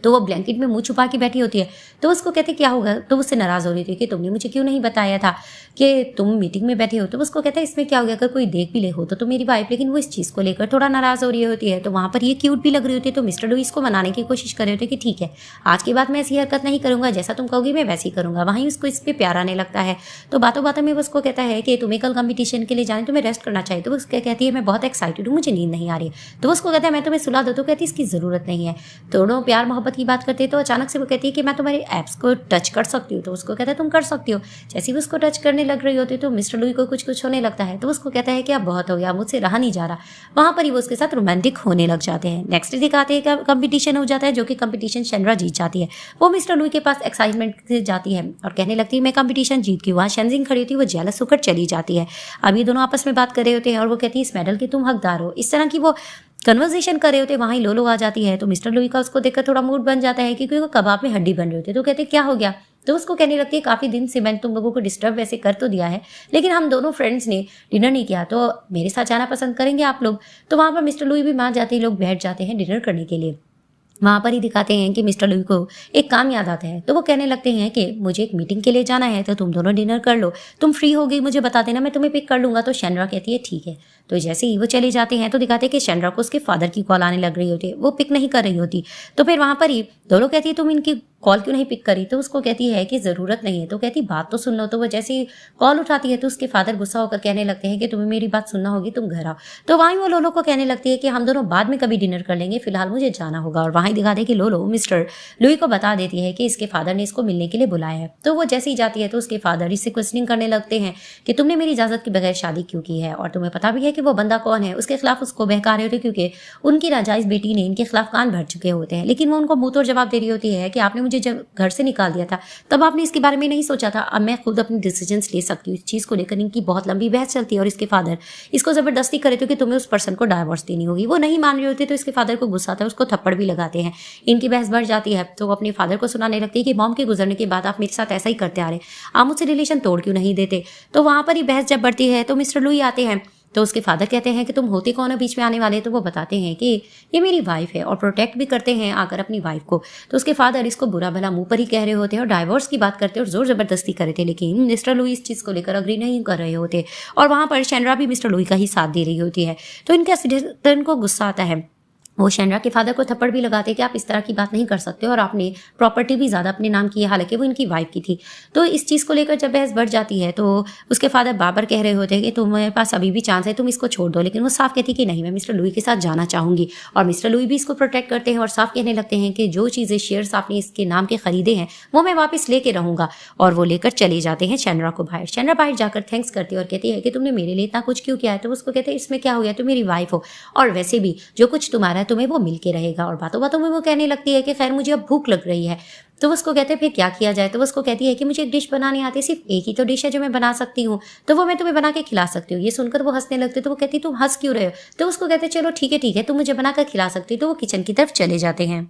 तो वो ब्लैंकेट में मुंह छुपा के बैठी होती है। तो उसको कहते क्या होगा। तो उससे नाराज हो रही थी कि तुमने मुझे क्यों नहीं बताया था कि तुम मीटिंग में बैठे हो। तो उसको कहता है इसमें क्या हो गया, अगर कोई देख भी ले हो तो मेरी वाइफ। लेकिन वो इस चीज़ को लेकर थोड़ा नाराज हो रही होती है। तो वहाँ पर ये क्यूट भी लग रही होती है। तो मिस्टर लुई इसको मनाने की कोशिश कर रहे होते कि ठीक है, आज के बाद मैं ऐसी हरकत नहीं करूंगा, जैसा तुम कहोगी मैं वैसे ही करूंगा। वहीं उसको इस पर प्यार आने लगता है। तो बातों बातों में वो उसको कहता है कि तुम्हें कल कंपटीशन के लिए जाने, तुम्हें रेस्ट करना चाहिए। तो वो उसके कहती है मैं बहुत एक्साइटेड हूँ, मुझे नींद नहीं आ रही है। तो उसको कहता है मैं तुम्हें सुला दो। तो कहती है इसकी ज़रूरत नहीं है। दोनों प्यार मोहब्बत की बात करते तो अचानक से वो कहती है कि मैं तुम्हारे एप्स को टच कर सकती हूँ। तो उसको कहता है तुम कर सकती हो। जैसे ही उसको टच करने लग रही होती है तो मिस्टर लुई को कुछ कुछ होने लगता है। तो उसको कहता है कि अब बहुत हो गया, मुझसे रहा नहीं जा रहा। वहां पर ही वो उसके साथ रोमांटिक होने लग जाते हैं। नेक्स्ट डे दिखाते हैं कि कंपटीशन हो जाता है, जो कि कंपटीशन शेनरा जीत जाती है। वो मिस्टर लुई के पास एक्साइटमेंट से जाती है और कहने लगती है मैं कंपटीशन जीत गई। वहाँ शेनजिंग खड़ी होती है, वो जेलस होकर चली जाती है। अब ये दोनों आपस में बात कर रहे होते हैं और वो कहती है इस मेडल के तुम हकदार हो। इस तरह की वो कन्वर्सेशन कर रहे होते, वहीं लोलो आ जाती है। तो मिस्टर लुई का उसको देखकर थोड़ा मूड बन जाता है क्योंकि वो कबाब में हड्डी बन रही होती है। तो कहते क्या हो गया। तो उसको कहने लगती है काफ़ी दिन से मैंने तुम लोगों को डिस्टर्ब वैसे कर तो दिया है, लेकिन हम दोनों फ्रेंड्स ने डिनर नहीं किया, तो मेरे साथ जाना पसंद करेंगे आप लोग। तो वहाँ पर मिस्टर लुई भी मान जाते हैं, लोग बैठ जाते हैं डिनर करने के लिए। वहाँ पर ही दिखाते हैं कि मिस्टर लुई को एक काम याद आता है। तो वो कहने लगते हैं कि मुझे एक मीटिंग के लिए जाना है, तो तुम दोनों डिनर कर लो, तुम फ्री हो गई मुझे बता देना, मैं तुम्हें पिक कर लूंगा। तो शेनरा कहती है ठीक है। तो जैसे ही वो चले जाते हैं तो दिखाते हैं कि शेनरा को उसके फादर की कॉल आने लग रही होती है, वो पिक नहीं कर रही होती। तो फिर वहाँ पर ही दोनों कहती है तुम इनकी कॉल क्यों नहीं पिक करी। तो उसको कहती है कि ज़रूरत नहीं है। तो कहती बात तो सुन लो। तो वो जैसे ही कॉल उठाती है तो उसके फादर गुस्सा होकर कहने लगते हैं कि तुम्हें मेरी बात सुनना होगी, तुम घर आओ। तो वहीं वो लोलो को कहने लगती है कि हम दोनों बाद में कभी डिनर कर लेंगे, फिलहाल मुझे जाना होगा। और वहीं दिखाते हैं कि लोलो मिस्टर लुई को बता देती है कि इसके फादर ने इसको मिलने के लिए बुलाया है। तो वो जैसे ही जाती है तो उसके फादर इससे क्वेश्चनिंग करने लगते हैं कि तुमने मेरी इजाज़त के बगैर शादी क्यों की है, और तुम्हें पता भी है कि वो बंदा कौन है। उसके खिलाफ उसको बहका रहे होते क्योंकि उनकी नाजायज़ बेटी ने इनके खिलाफ कान भर चुके होते हैं। लेकिन वो उनको मुंह तोड़ जवाब दे रही होती है कि आपने मुझे जब घर से निकाल दिया था तब आपने इसके बारे में नहीं सोचा था, अब मैं खुद अपनी डिसीजंस ले सकती हूँ। इस चीज़ को लेकर इनकी बहुत लंबी बहस चलती है और इसके फादर इसको ज़बरदस्ती करे थे कि तुम्हें उस पर्सन को डाइवोर्स देनी होगी। वो नहीं मान रही होती तो इसके फादर को गुस्सा आता है, उसको थप्पड़ भी लगाते हैं। इनकी बहस बढ़ जाती है तो वो अपने फादर को सुनाने लगती है कि मॉम के गुजरने के बाद आप मेरे साथ ऐसा ही करते आ रहे, आप मुझसे रिलेशन तोड़ क्यों नहीं देते। तो वहाँ पर ही बहस जब बढ़ती है तो मिस्टर लुई आते हैं। तो उसके फादर कहते हैं कि तुम होते कौन हो बीच में आने वाले। तो वो बताते हैं कि ये मेरी वाइफ है और प्रोटेक्ट भी करते हैं आकर अपनी वाइफ को। तो उसके फादर इसको बुरा भला मुंह पर ही कह रहे होते हैं और डाइवोर्स की बात करते हैं और जोर जबरदस्ती कर रहे थे। लेकिन मिस्टर लुई इस चीज़ को लेकर अग्री नहीं कर रहे होते और वहाँ पर शेनरा भी मिस्टर लुई का ही साथ दे रही होती है। तो इनके असिस्टेंट को गुस्सा आता है, वो शेनरा के फादर को थप्पड़ भी लगाते कि आप इस तरह की बात नहीं कर सकते और आपने प्रॉपर्टी भी ज़्यादा अपने नाम की है, हालांकि वो इनकी वाइफ की थी। तो इस चीज़ को लेकर जब बहस बढ़ जाती है तो उसके फादर बाबर कह रहे होते हैं कि तुम्हारे पास अभी भी चांस है, तुम इसको छोड़ दो। लेकिन वो साफ कहती कि नहीं, मैं मिस्टर लुई के साथ जाना चाहूँगी। और मिस्टर लुई भी इसको प्रोटेक्ट करते हैं और साफ कहने लगते हैं कि जो चीज़ें शेयर्स आपने इसके नाम के खरीदे हैं वो मैं वापस लेके रहूँगा। और वो लेकर चले जाते हैं शेनरा को बाहर। शेनरा बाहर जाकर थैंक्स करती है और कहती है कि तुमने मेरे लिए इतना कुछ क्यों किया है। तो उसको कहते हैं इसमें क्या हो गया, तुम मेरी वाइफ हो और वैसे भी जो कुछ तुम्हारा है तुम्हें वो मिल के रहेगा। और बातों बातों में वो कहने लगती है कि खैर मुझे अब भूख लग रही है। तो उसको कहते हैं फिर क्या किया जाए। तो उसको कहती है कि मुझे एक डिश बनानी आती है, सिर्फ एक ही तो डिश है जो मैं बना सकती हूँ, तो वो मैं तुम्हें बना के खिला सकती हूँ। ये सुनकर वो हंसने लगते तो वो कहती तुम हंस क्यों रहे हो। तो उसको कहते चलो ठीक है तुम मुझे बनाकर खिला सकती हो। तो वो किचन की तरफ चले जाते हैं।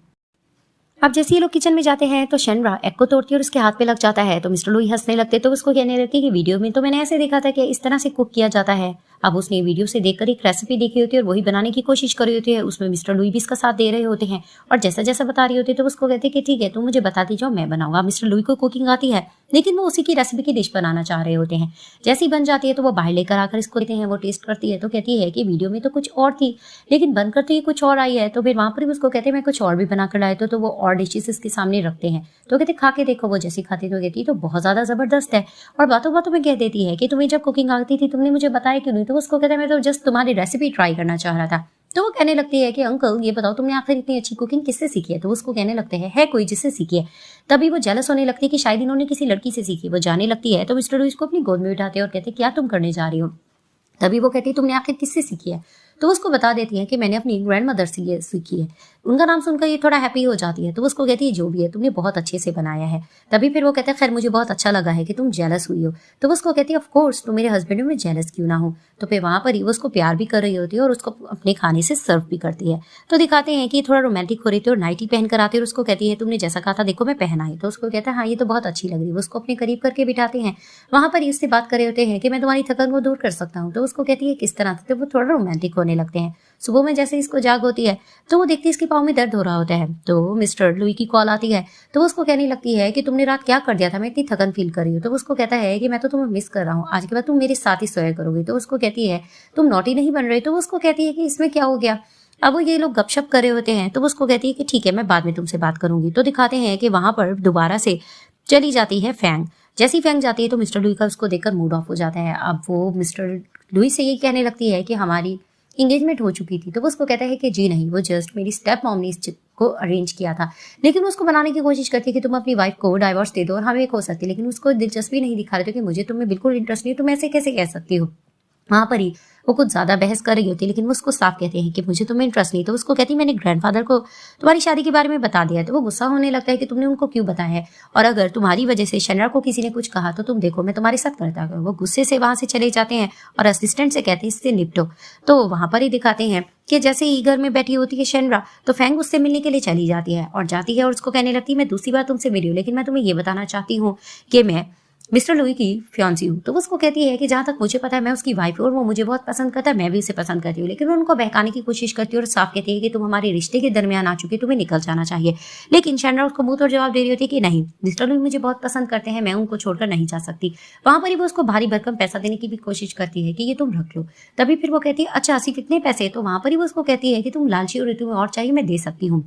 अब जैसे ये लोग किचन में जाते हैं तो शेनरा एग को तोड़ती है और उसके हाथ पे लग जाता है। तो मिस्टर लुई हंसने लगते तो उसको कहने लगती है कि वीडियो में तो मैंने ऐसे देखा था कि इस तरह से कुक किया जाता है। अब उसने वीडियो से देखकर एक रेसिपी देखी होती है और वही बनाने की कोशिश कर रही होती है। उसमें मिस्टर लुई भी इसका साथ दे रहे होते हैं और जैसा जैसा बता रही होती है तो उसको कहते हैं कि ठीक है तुम मुझे बता दीजिए मैं बनाऊंगा। मिस्टर लुई को कुकिंग आती है लेकिन वो उसी की रेसिपी की डिश बनाना चाह रहे होते हैं। जैसे ही बन जाती है तो वो बाहर लेकर आकर इसको देते हैं, वो टेस्ट करती है तो कहती है कि वीडियो में तो कुछ और थी लेकिन बनकर तो ये कुछ और आई है। तो फिर वहां पर भी उसको कहते हैं मैं कुछ और भी बनाकर लाए तो वो और डिशेस इसके सामने रखते हैं। तो कहते खा के देखो। वो जैसी खाती तो कहती तो बहुत ज्यादा जबरदस्त है, और बातों बातों में कह देती है कि तुम्हें जब कुकिंग आती थी तुमने मुझे बताया क्यों नहीं। तो उसको कहते हैं मैं तो जस्ट तुम्हारी रेसिपी ट्राई करना चाह रहा था। तो वो कहने लगती है कि अंकल ये बताओ तुमने आखिर इतनी अच्छी कुकिंग किससे सीखी है। तो उसको कहने लगते हैं है कोई जिससे सीखी है। तभी वो जेलस होने लगती है कि शायद इन्होंने किसी लड़की से सीखी। वो जाने लगती है तो मिस्टर लुइस को अपनी गोद में बिठाते हैं और कहते हैं क्या तुम करने जा रही हो। तभी वो कहती है तुमने आखिर किससे सीखी है। तो उसको बता देती है कि मैंने अपनी ग्रैंड मदर से ये सीखी है। उनका नाम सुनकर ये थोड़ा हैप्पी हो जाती है। तो उसको कहती है जो भी है तुमने बहुत अच्छे से बनाया है। तभी फिर वो कहते हैं खैर मुझे बहुत अच्छा लगा है कि तुम जेलस हुई हो। तो उसको कहती है ऑफ कोर्स तुम मेरे हस्बैंड में जेलस क्यों ना हो। तो फिर वहां पर ही वो उसको प्यार भी कर रही होती है और उसको अपने खाने से सर्व भी करती है। तो दिखाते हैं कि थोड़ा रोमांटिक हो रही थी और नाइटी पहन कर आती है और उसको कहती है तुमने जैसा कहा था देखो मैं पहनाई। तो उसको कहता है हाँ ये तो बहुत अच्छी लग रही है। वो उसको अपने करीब करके बिठाते हैं। वहां पर ही उससे बात कर रहे होते हैं कि मैं तुम्हारी थकान को दूर कर सकता हूँ। तो उसको कहती है किस तरह से। तो वो थोड़ा रोमांटिक होने लगते हैं। सुबह में जैसे इसको जाग होती है तो वो देखती है इसके पाँव में दर्द हो रहा होता है। तो मिस्टर लुई की कॉल आती है। तो वो उसको कहने लगती है कि तुमने रात क्या कर दिया था, मैं इतनी थकन फील कर रही हूँ। तो उसको कहता है कि मैं तो तुम्हें मिस कर रहा हूँ, आज के बाद तुम मेरे साथ ही सोया करोगी। तो उसको कहती है तुम नॉटी नहीं बन रही। तो वो उसको कहती है कि इसमें क्या हो गया। अब वो ये लोग गपशप कर रहे होते हैं। तो वो उसको कहती है कि ठीक है मैं बाद में तुमसे बात करूंगी। तो दिखाते हैं कि वहां पर दोबारा से चली जाती है फैंग। जैसी फैंग जाती है तो मिस्टर लुई का उसको देखकर मूड ऑफ हो जाता है। अब वो मिस्टर लुई से ये कहने लगती है कि हमारी इंगेजमेंट हो चुकी थी। तो वो उसको कहता है कि जी नहीं, वो जस्ट मेरी स्टेप मॉम ने इस को अरेंज किया था। लेकिन उसको बनाने की कोशिश करती है कि तुम अपनी वाइफ को डाइवोर्स दे दो और हम एक हो सकती। लेकिन उसको दिलचस्पी नहीं दिखा रहे थे कि मुझे तुम्हें बिल्कुल इंटरेस्ट नहीं, तुम ऐसे कैसे कह सकती हो। वहां पर ही वो कुछ ज्यादा बहस कर रही होती है लेकिन वो उसको साफ कहते हैं कि मुझे तुम्हें इंटरेस्ट नहीं। तो उसको कहती है मैंने ग्रैंडफादर को तुम्हारी शादी के बारे में बता दिया है। तो वो गुस्सा होने लगता है कि तुमने उनको क्यों बताया है, और अगर तुम्हारी वजह से शनरा को किसी ने कुछ कहा तो तुम देखो मैं तुम्हारे साथ करता करूँ। वो गुस्से से वहां से चले जाते हैं और असिस्टेंट से कहते हैं इससे निपटो। तो वहां पर ही दिखाते हैं कि जैसे ही घर में बैठी होती है शनरा तो फैंग उससे मिलने के लिए चली जाती है और उसको कहने लगती है मैं दूसरी बार तुमसे मिली हूँ लेकिन मैं तुम्हें ये बताना चाहती हूँ कि मैं मिस्टर लुई की फियांसी हूँ। तो उसको कहती है कि जहां तक मुझे पता है मैं उसकी वाइफ हूँ और वो मुझे बहुत पसंद करता है, मैं भी उसे पसंद करती हूँ। लेकिन वो उनको बहकाने की कोशिश करती है और साफ कहती है कि तुम हमारे रिश्ते के दरमियान आ चुके, तुम्हें निकल जाना चाहिए। लेकिन शनरा उसको मुंह तोड़ जवाब दे रही होती है कि नहीं, मिस्टर लुई मुझे बहुत पसंद करते हैं, मैं उनको छोड़कर नहीं जा सकती। वहां पर ही वो उसको भारी भरकम पैसा देने की भी कोशिश करती है कि ये तुम रख लो। तभी फिर वो कहती है अच्छा सिर्फ इतने पैसे। तो वहां पर ही वो उसको कहती है कि तुम लालची हो, तुम्हें और चाहिए मैं दे सकती हूँ।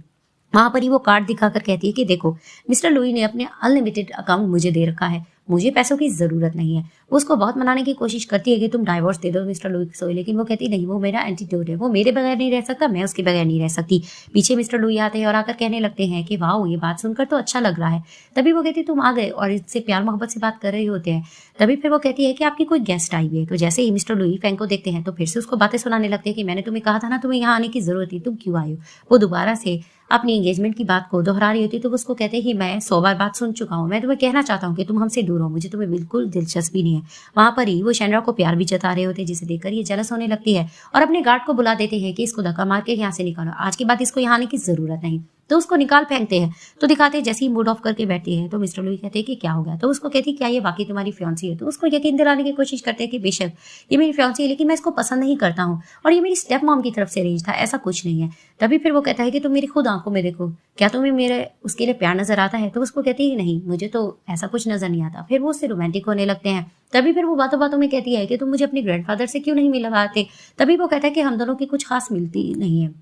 वहां पर ही वो कार्ड दिखाकर कहती है कि देखो मिस्टर लुई ने अपने अनलिमिटेड अकाउंट मुझे दे रखा है, मुझे पैसों की जरूरत नहीं है। वो उसको बहुत मनाने की कोशिश करती है कि तुम डाइवोर्स दे दो मिस्टर लुई से, लेकिन वो कहती नहीं वो मेरा एंटीट्यूड है, वो मेरे बगैर नहीं रह सकता, मैं उसके बगैर नहीं रह सकती। पीछे मिस्टर लुई आते हैं और आकर कहने लगते हैं कि वाह ये बात सुनकर तो अच्छा लग रहा है। तभी वो कहती तुम आ गए और इससे प्यार मोहब्बत से बात कर रहे होते हैं। तभी फिर वो कहती है कि आपकी कोई गेस्ट आई हुई है। तो जैसे ही मिस्टर लुई फैंग को देखते हैं तो फिर से उसको बातें सुनाने लगते हैं कि मैंने तुम्हें कहा था ना तुम्हें यहाँ आने की जरूरत थी, तुम क्यों आई हो। वो दोबारा से अपनी एंगेजमेंट की बात को दोहरा रही होती तो उसको कहते हैं कि मैं 100 बार बात सुन चुका हूँ, मैं तुम्हें कहना चाहता हूँ कि तुम हमसे दूर हो, मुझे तुम्हें बिल्कुल दिलचस्पी नहीं है। वहां पर ही वो शनरा को प्यार भी जता रहे होते जिसे देखकर ये जेलस होने लगती है और अपने गार्ड को बुला देते हैं कि इसको धक्का मार के यहाँ से निकालो, आज के बाद इसको यहाँ आने की जरूरत नहीं। तो उसको निकाल फेंकते हैं। तो दिखाते हैं जैसे ही मूड ऑफ करके बैठती है तो मिस्टर लुई कहते हैं कि क्या हो गया। तो उसको कहती है क्या ये बाकी तुम्हारी फियांसी है। तो उसको यकीन दिलाने की कोशिश करते हैं कि बेशक ये मेरी फियांसी है लेकिन मैं इसको पसंद नहीं करता हूँ और ये मेरी स्टेप मॉम की तरफ से अरेंज था, ऐसा कुछ नहीं है। तभी फिर वो कहता है कि तुम मेरी खुद आंखों में देखो, क्या तुम्हें मेरे उसके लिए प्यार नजर आता है। तो उसको कहती है नहीं मुझे तो ऐसा कुछ नजर नहीं आता। फिर वो उससे रोमांटिक होने लगते हैं। तभी फिर वो बातों बातों में कहती है कि तुम मुझे अपने ग्रैंडफादर से क्यों नहीं मिलवाते। तभी वो कहता है कि हम दोनों की कुछ खास मिलती नहीं है,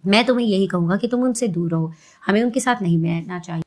मैं तुम्हें यही कहूंगा कि तुम उनसे दूर रहो, हमें उनके साथ नहीं मिलना चाहिए।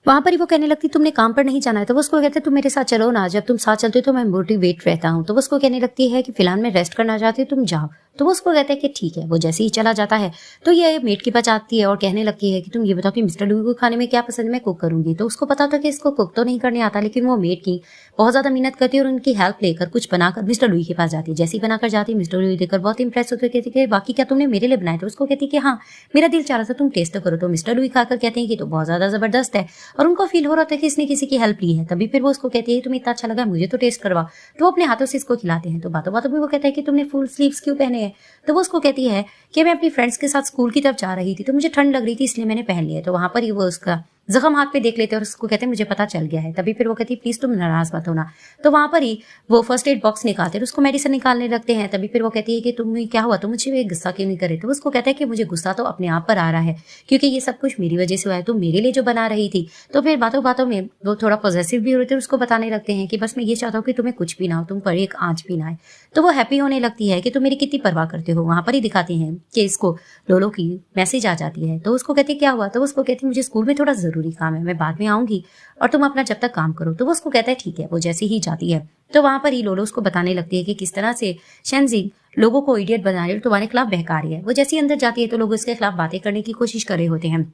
वहां पर ही वो कहने लगती तुमने काम पर नहीं जाना है। तो वो उसको कहते तुम मेरे साथ चलो ना, जब तुम साथ चलते हो तो मैं मोटिवेट रहता हूँ। तो वो उसको कहने लगती है कि फिलहाल मैं रेस्ट करना चाहती हूँ, तुम जाओ। तो वो उसको कहते हैं कि ठीक है। वो जैसे ही चला जाता है तो ये मेट के पास आती है और कहने लगती है कि तुम ये बताओ कि मिस्टर लुई को खाने में क्या पसंद है, मैं कुक करूंगी। तो उसको पता था कि इसको कुक तो नहीं करने आता, लेकिन वो मेट की बहुत ज्यादा मेहनत करती है और उनकी हेल्प लेकर कुछ बनाकर मिस्टर लुई के पास जाती है। जैसे ही बनाकर जाती है मिस्टर लुई देखकर बहुत इंप्रेस होते कहती है बाकी क्या तुमने मेरे लिए बनाया। तो उसको कहती है कि हाँ मेरा दिल चाह रहा था तुम टेस्ट करो। तो मिस्टर लुई खाकर कहते हैं कि तो बहुत ज्यादा जबरदस्त है और उनको फील हो रहा था कि इसने किसी की हेल्प ली है। तभी फिर वो उसको कहती है तुम्हें इतना अच्छा लगा मुझे तो टेस्ट करवा। तो वो अपने हाथों से इसको खिलाते हैं। तो बातों बातों में वो कहता है कि तुमने फुल स्लीव्स क्यों पहने हैं। तो वो उसको कहती है कि मैं अपनी फ्रेंड्स के साथ स्कूल की तरफ जा रही थी तो मुझे ठंड लग रही थी इसलिए मैंने पहन लिया। तो वहां पर ही वो उसका जख्म हाथ पे देख लेते हैं और उसको कहते हैं मुझे पता चल गया है। तभी फिर वो कहती है प्लीज तुम नाराज मत होना। तो वहां पर ही वो फर्स्ट एड बॉक्स निकालते हैं, उसको मेडिसिन निकालने लगते हैं। तभी फिर वो कहती है कि तुम्हें क्या हुआ, तुम मुझे गुस्सा क्यों नहीं करे। तो उसको कहता है कि मुझे गुस्सा तो अपने आप पर आ रहा है क्योंकि ये सब कुछ मेरी वजह से हुआ है, तुम मेरे लिए जो बना रही थी। तो फिर बातों बातों में वो थोड़ा पॉजिटिव भी होते हैं, उसको बताने लगते हैं कि बस मैं ये चाहता हूँ कि तुम्हें कुछ भी ना हो, तुम पर एक आंच भी ना आए। तो वो हैप्पी होने लगती है कि तुम मेरी कितनी परवाह करते हो। वहां पर ही दिखाते हैं कि इसको लोलो की मैसेज आ जाती है। तो उसको कहती है क्या हुआ। तो उसको कहती है मुझे स्कूल में थोड़ा जरूरी काम है, मैं बाद में आऊंगी और तुम अपना जब तक काम करो। तो वो उसको कहता है ठीक है। वो जैसे ही जाती है तो वहां पर ही लोलो उसको बताने लगती है कि किस तरह से शेनजिंग लोगों को इडियट बना रही है और तुम्हारे खिलाफ बहका रही है। वो जैसे ही अंदर जाती है तो लोग उसके खिलाफ बातें करने की कोशिश कर रहे होते हैं,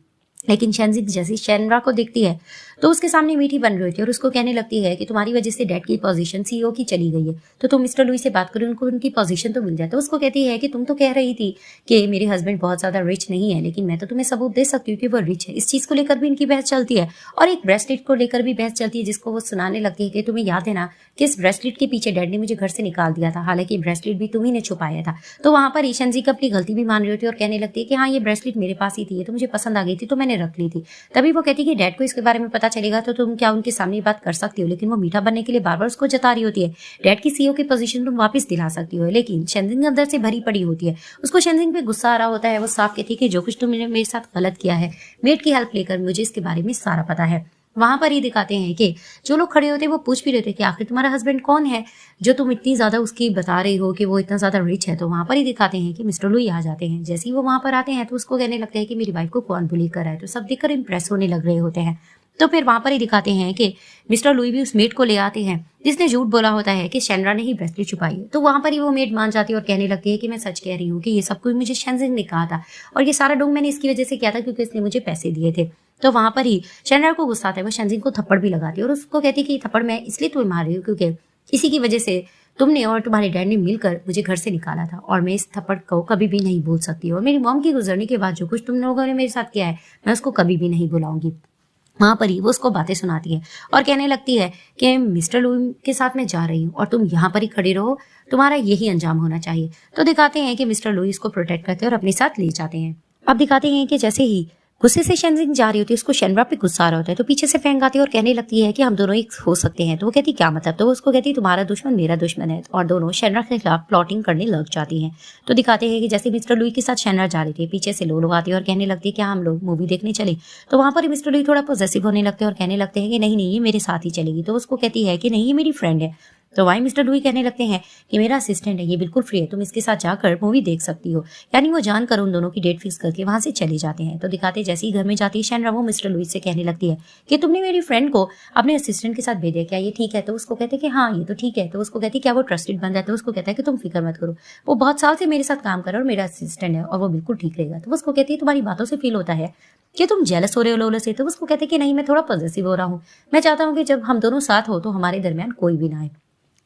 लेकिन शेनजिंग जैसे शेनरा को देखती है तो उसके सामने मीठी बन रही होती है और उसको कहने लगती है कि तुम्हारी वजह से डैड की पोजीशन सीईओ की चली गई है, तो तुम मिस्टर लुई से बात करो, उनको उनकी पोजीशन तो मिल जाए। तो उसको कहती है कि तुम तो कह रही थी कि मेरे हस्बैंड बहुत ज्यादा रिच नहीं है, लेकिन मैं तो तुम्हें सबूत दे सकती हूँ कि वो रिच है। इस चीज को लेकर भी इनकी बहस चलती है और एक ब्रेसलेट को लेकर भी बहस चलती है, जिसको वो सुनाने लगती है कि तुम्हें याद है ना कि इस ब्रेसलेट के पीछे डैड ने मुझे घर से निकाल दिया था, हालांकि ब्रेसलेट भी तुम्ही ने छुपाया था। तो वहां पर ईशनजी अपनी गलती भी मान रही होती है और कहने लगती है कि हाँ ये ब्रेसलेट मेरे पास ही थी, ये तो मुझे पसंद आ गई थी तो मैंने रख ली थी। तभी वो कहती है कि डैड को इसके बारे में पता चलेगा तो तुम क्या उनके सामने बात कर सकती हो, लेकिन वो मीठा बनने के लिए बार बार उसको जता रही होती है। डैड की सीईओ की पोजीशन तुम वापस दिला सकती हो, लेकिन शेनजिंग अंदर से भरी पड़ी होती है। उसको शेनजिंग पे गुस्सा आ रहा होता है। वो साफ कहती है कि जो कुछ तुमने मेरे साथ गलत किया है, मेड की हेल्प लेकर मुझे इसके बारे में सारा पता है। वहां पर ही दिखाते हैं कि जो लोग खड़े होते हैं वो पूछ भी रहे थे कि आखिर तुम्हारा हस्बैंड कौन है जो तुम इतनी ज्यादा उसकी बता रही हो कि वो इतना ज्यादा रिच है। तो वहां पर ही दिखाते हैं कि मिस्टर लुई आ जाते हैं। जैसे ही वो वहां पर आते हैं तो उसको कहने लगते हैं कि मेरी वाइफ को कौन बुली कर रहा है। तो सब देखकर इंप्रेस होने लग रहे होते हैं। तो फिर वहां पर ही दिखाते हैं कि मिस्टर लुई भी उस मेड को ले आते हैं जिसने झूठ बोला होता है कि शेनरा ने ही ब्रेसलेट छुपाई है। तो वहां पर ही वो मेड मान जाती है और कहने लगती है कि मैं सच कह रही हूँ कि ये सब कुछ मुझे शेनजिंग ने कहा था और ये सारा ढोंग मैंने इसकी वजह से किया था क्योंकि इसने मुझे पैसे दिए थे। तो वहां पर ही शेनरा को गुस्सा आता है, वो शेनजिंग को थप्पड़ भी लगाती है और उसको कहती है कि थप्पड़ मैं इसलिए तुम्हें मार रही हूँ क्योंकि इसी की वजह से तुमने और तुम्हारे डैड ने मिलकर मुझे घर से निकाला था और मैं इस थप्पड़ को कभी भी नहीं भूल सकती। और मेरी मॉम की गुजरने के बाद जो कुछ तुम लोगों ने मेरे साथ किया है मैं उसको कभी भी नहीं भुलाऊंगी। वहां पर ही वो उसको बातें सुनाती है और कहने लगती है कि मिस्टर लुई के साथ मैं जा रही हूँ और तुम यहाँ पर ही खड़ी रहो, तुम्हारा यही अंजाम होना चाहिए। तो दिखाते हैं कि मिस्टर लुई इसको प्रोटेक्ट करते हैं और अपने साथ ले जाते हैं। अब दिखाते हैं कि जैसे ही गुस्से से शेनजिंग जा रही होती है, उसको शेनरा पे गुस्सा आ रहा होता है, तो पीछे से फेंग आती है और कहने लगती है कि हम दोनों एक हो सकते हैं। तो वो कहती क्या मतलब। तो वो उसको कहती तुम्हारा दुश्मन मेरा दुश्मन है और दोनों शेनरा के खिलाफ प्लॉटिंग करने लग जाती हैं। तो दिखाते हैं कि जैसे मिस्टर लुई के साथ शेनरा जा रही थी, पीछे से लोलो आती है और कहने लगती है कि हम लोग मूवी देखने चले। तो वहां पर मिस्टर लुई थोड़ा पॉजेसिव होने लगते हैं और कहने लगते हैं कि नहीं नहीं ये मेरे साथ ही चलेगी। तो उसको कहती है कि नहीं ये मेरी फ्रेंड है। तो वहीं मिस्टर लुई कहने लगते हैं कि मेरा असिस्टेंट है, ये बिल्कुल फ्री है, तुम इसके साथ जाकर मूवी देख सकती हो। यानी वो जानकर उन दोनों की डेट फिक्स करके वहां से चले जाते हैं। तो दिखाते जैसे ही घर में जाती है शेनरा वो मिस्टर लुई से कहने लगती है कि तुमने मेरी फ्रेंड को अपने असिस्टेंट के साथ भेजा, क्या ये ठीक है। तो उसको कहते हैं कि हाँ ये तो ठीक है। तो उसको कहती है क्या वो ट्रस्टेड बंदा है। तो उसको कहता है कि तुम फिक्र मत करो, वो बहुत साल से मेरे साथ काम कर रहा है और मेरा असिस्टेंट है और वो बिल्कुल ठीक रहेगा। तो उसको कहती है तुम्हारी बातों से फील होता है कि तुम जेलस हो रहे हो लोलो से। तो उसको कहते हैं कि नहीं मैं थोड़ा पॉजेसिव हो रहा हूँ, मैं चाहता हूँ कि जब हम दोनों साथ हो तो हमारे दरमियान कोई भी ना आए।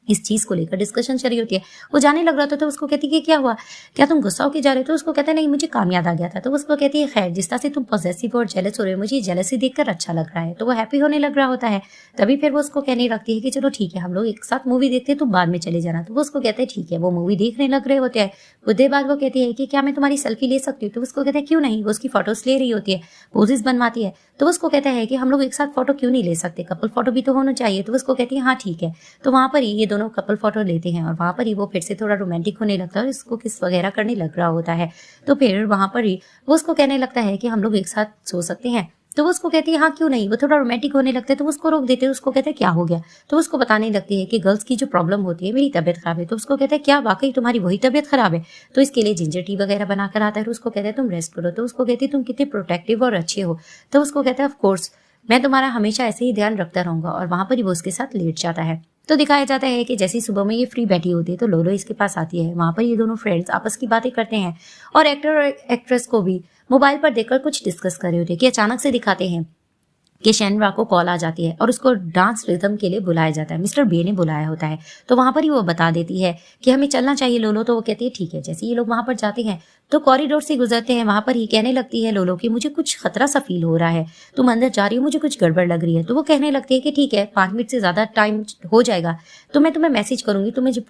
इस चीज को लेकर डिस्कशन चल रही होती है। वो जाने लग रहा था तो उसको कहती है क्या हुआ, क्या तुम गुस्सा होकर जा रहे हो। तो उसको कहता है नहीं मुझे काम याद आ गया था। तो उसको कहती है खैर जिस तरह से तुम पॉजेसिव और जेलस हो रहे हो मुझे जेलसी देखकर अच्छा लग रहा है। तो वो हैप्पी होने लग रहा होता है। तभी फिर वो उसको कहने लगती है कि चलो ठीक है हम लोग एक साथ मूवी देखते हैं, तुम बाद में चले जाना। तो वो उसको कहते हैं ठीक है। वो मूवी देखने लग रहे होते हैं। कुछ देर बाद वो कहती है कि क्या मैं तुम्हारी सेल्फी ले सकती हूँ। तो उसको कहता है क्यों नहीं। वो उसकी फोटोज ले रही होती है, पोजेस बनवाती है। तो उसको कहता है कि हम लोग एक साथ फोटो क्यों नहीं ले सकते, कपल फोटो भी तो होना चाहिए। तो उसको कहती है हाँ ठीक है। तो वहां पर ही ये दोनों कपल फोटो लेते हैं और वहां पर ही वो फिर से थोड़ा रोमांटिक होने लगता है और इसको किस वगैरह करने लग रहा होता है। तो फिर वहां पर ही वो उसको कहने लगता है कि हम लोग एक साथ सो सकते हैं। तो वो उसको कहती है हाँ क्यों नहीं। वो थोड़ा रोमांटिक होने लगता है तो उसको रोक देते हैं। उसको कहते हैं क्या हो गया। तो उसको बताने लगती है कि गर्ल्स की जो प्रॉब्लम होती है मेरी तबीयत खराब है। तो उसको कहता है क्या वाकई तुम्हारी वही तबीयत खराब है। तो इसके लिए जिंजर टी वगैरह बनाकर आता है और उसको कहता है तुम रेस्ट करो। तो उसको कहती है तुम कितने प्रोटेक्टिव और अच्छे हो। तो उसको कहता है ऑफ कोर्स मैं तुम्हारा हमेशा ऐसे ही ध्यान रखता रहूंगा। और वहां पर ही वो उसके साथ लेट जाता है। तो दिखाया जाता है कि जैसे सुबह में ये फ्री बैठी होती है तो लोलो इसके पास आती है। वहां पर ये दोनों फ्रेंड्स आपस की बातें करते हैं और एक्टर और एक्ट्रेस को भी मोबाइल पर देखकर कुछ डिस्कस कर रहे होते हैं कि अचानक से दिखाते हैं कि शेनरा को कॉल आ जाती है और उसको डांस रिदम के लिए बुलाया जाता है। मिस्टर बे ने बुलाया होता है। तो वहां पर ही वो बता देती है कि हमें चलना चाहिए लोलो। तो वो कहती है ठीक है। जैसे ये लोग वहां पर जाते हैं तो कॉरिडोर से गुजरते हैं। वहां पर ही कहने लगती है लोलो कि मुझे कुछ खतरा सा फील हो रहा है, तुम अंदर जा रही हो, मुझे कुछ गड़बड़ लग रही है। तो वो कहने लगती है कि ठीक है 5 मिनट से ज्यादा टाइम हो जाएगा तो मैं तुम्हें मैसेज करूंगी, तुम मुझे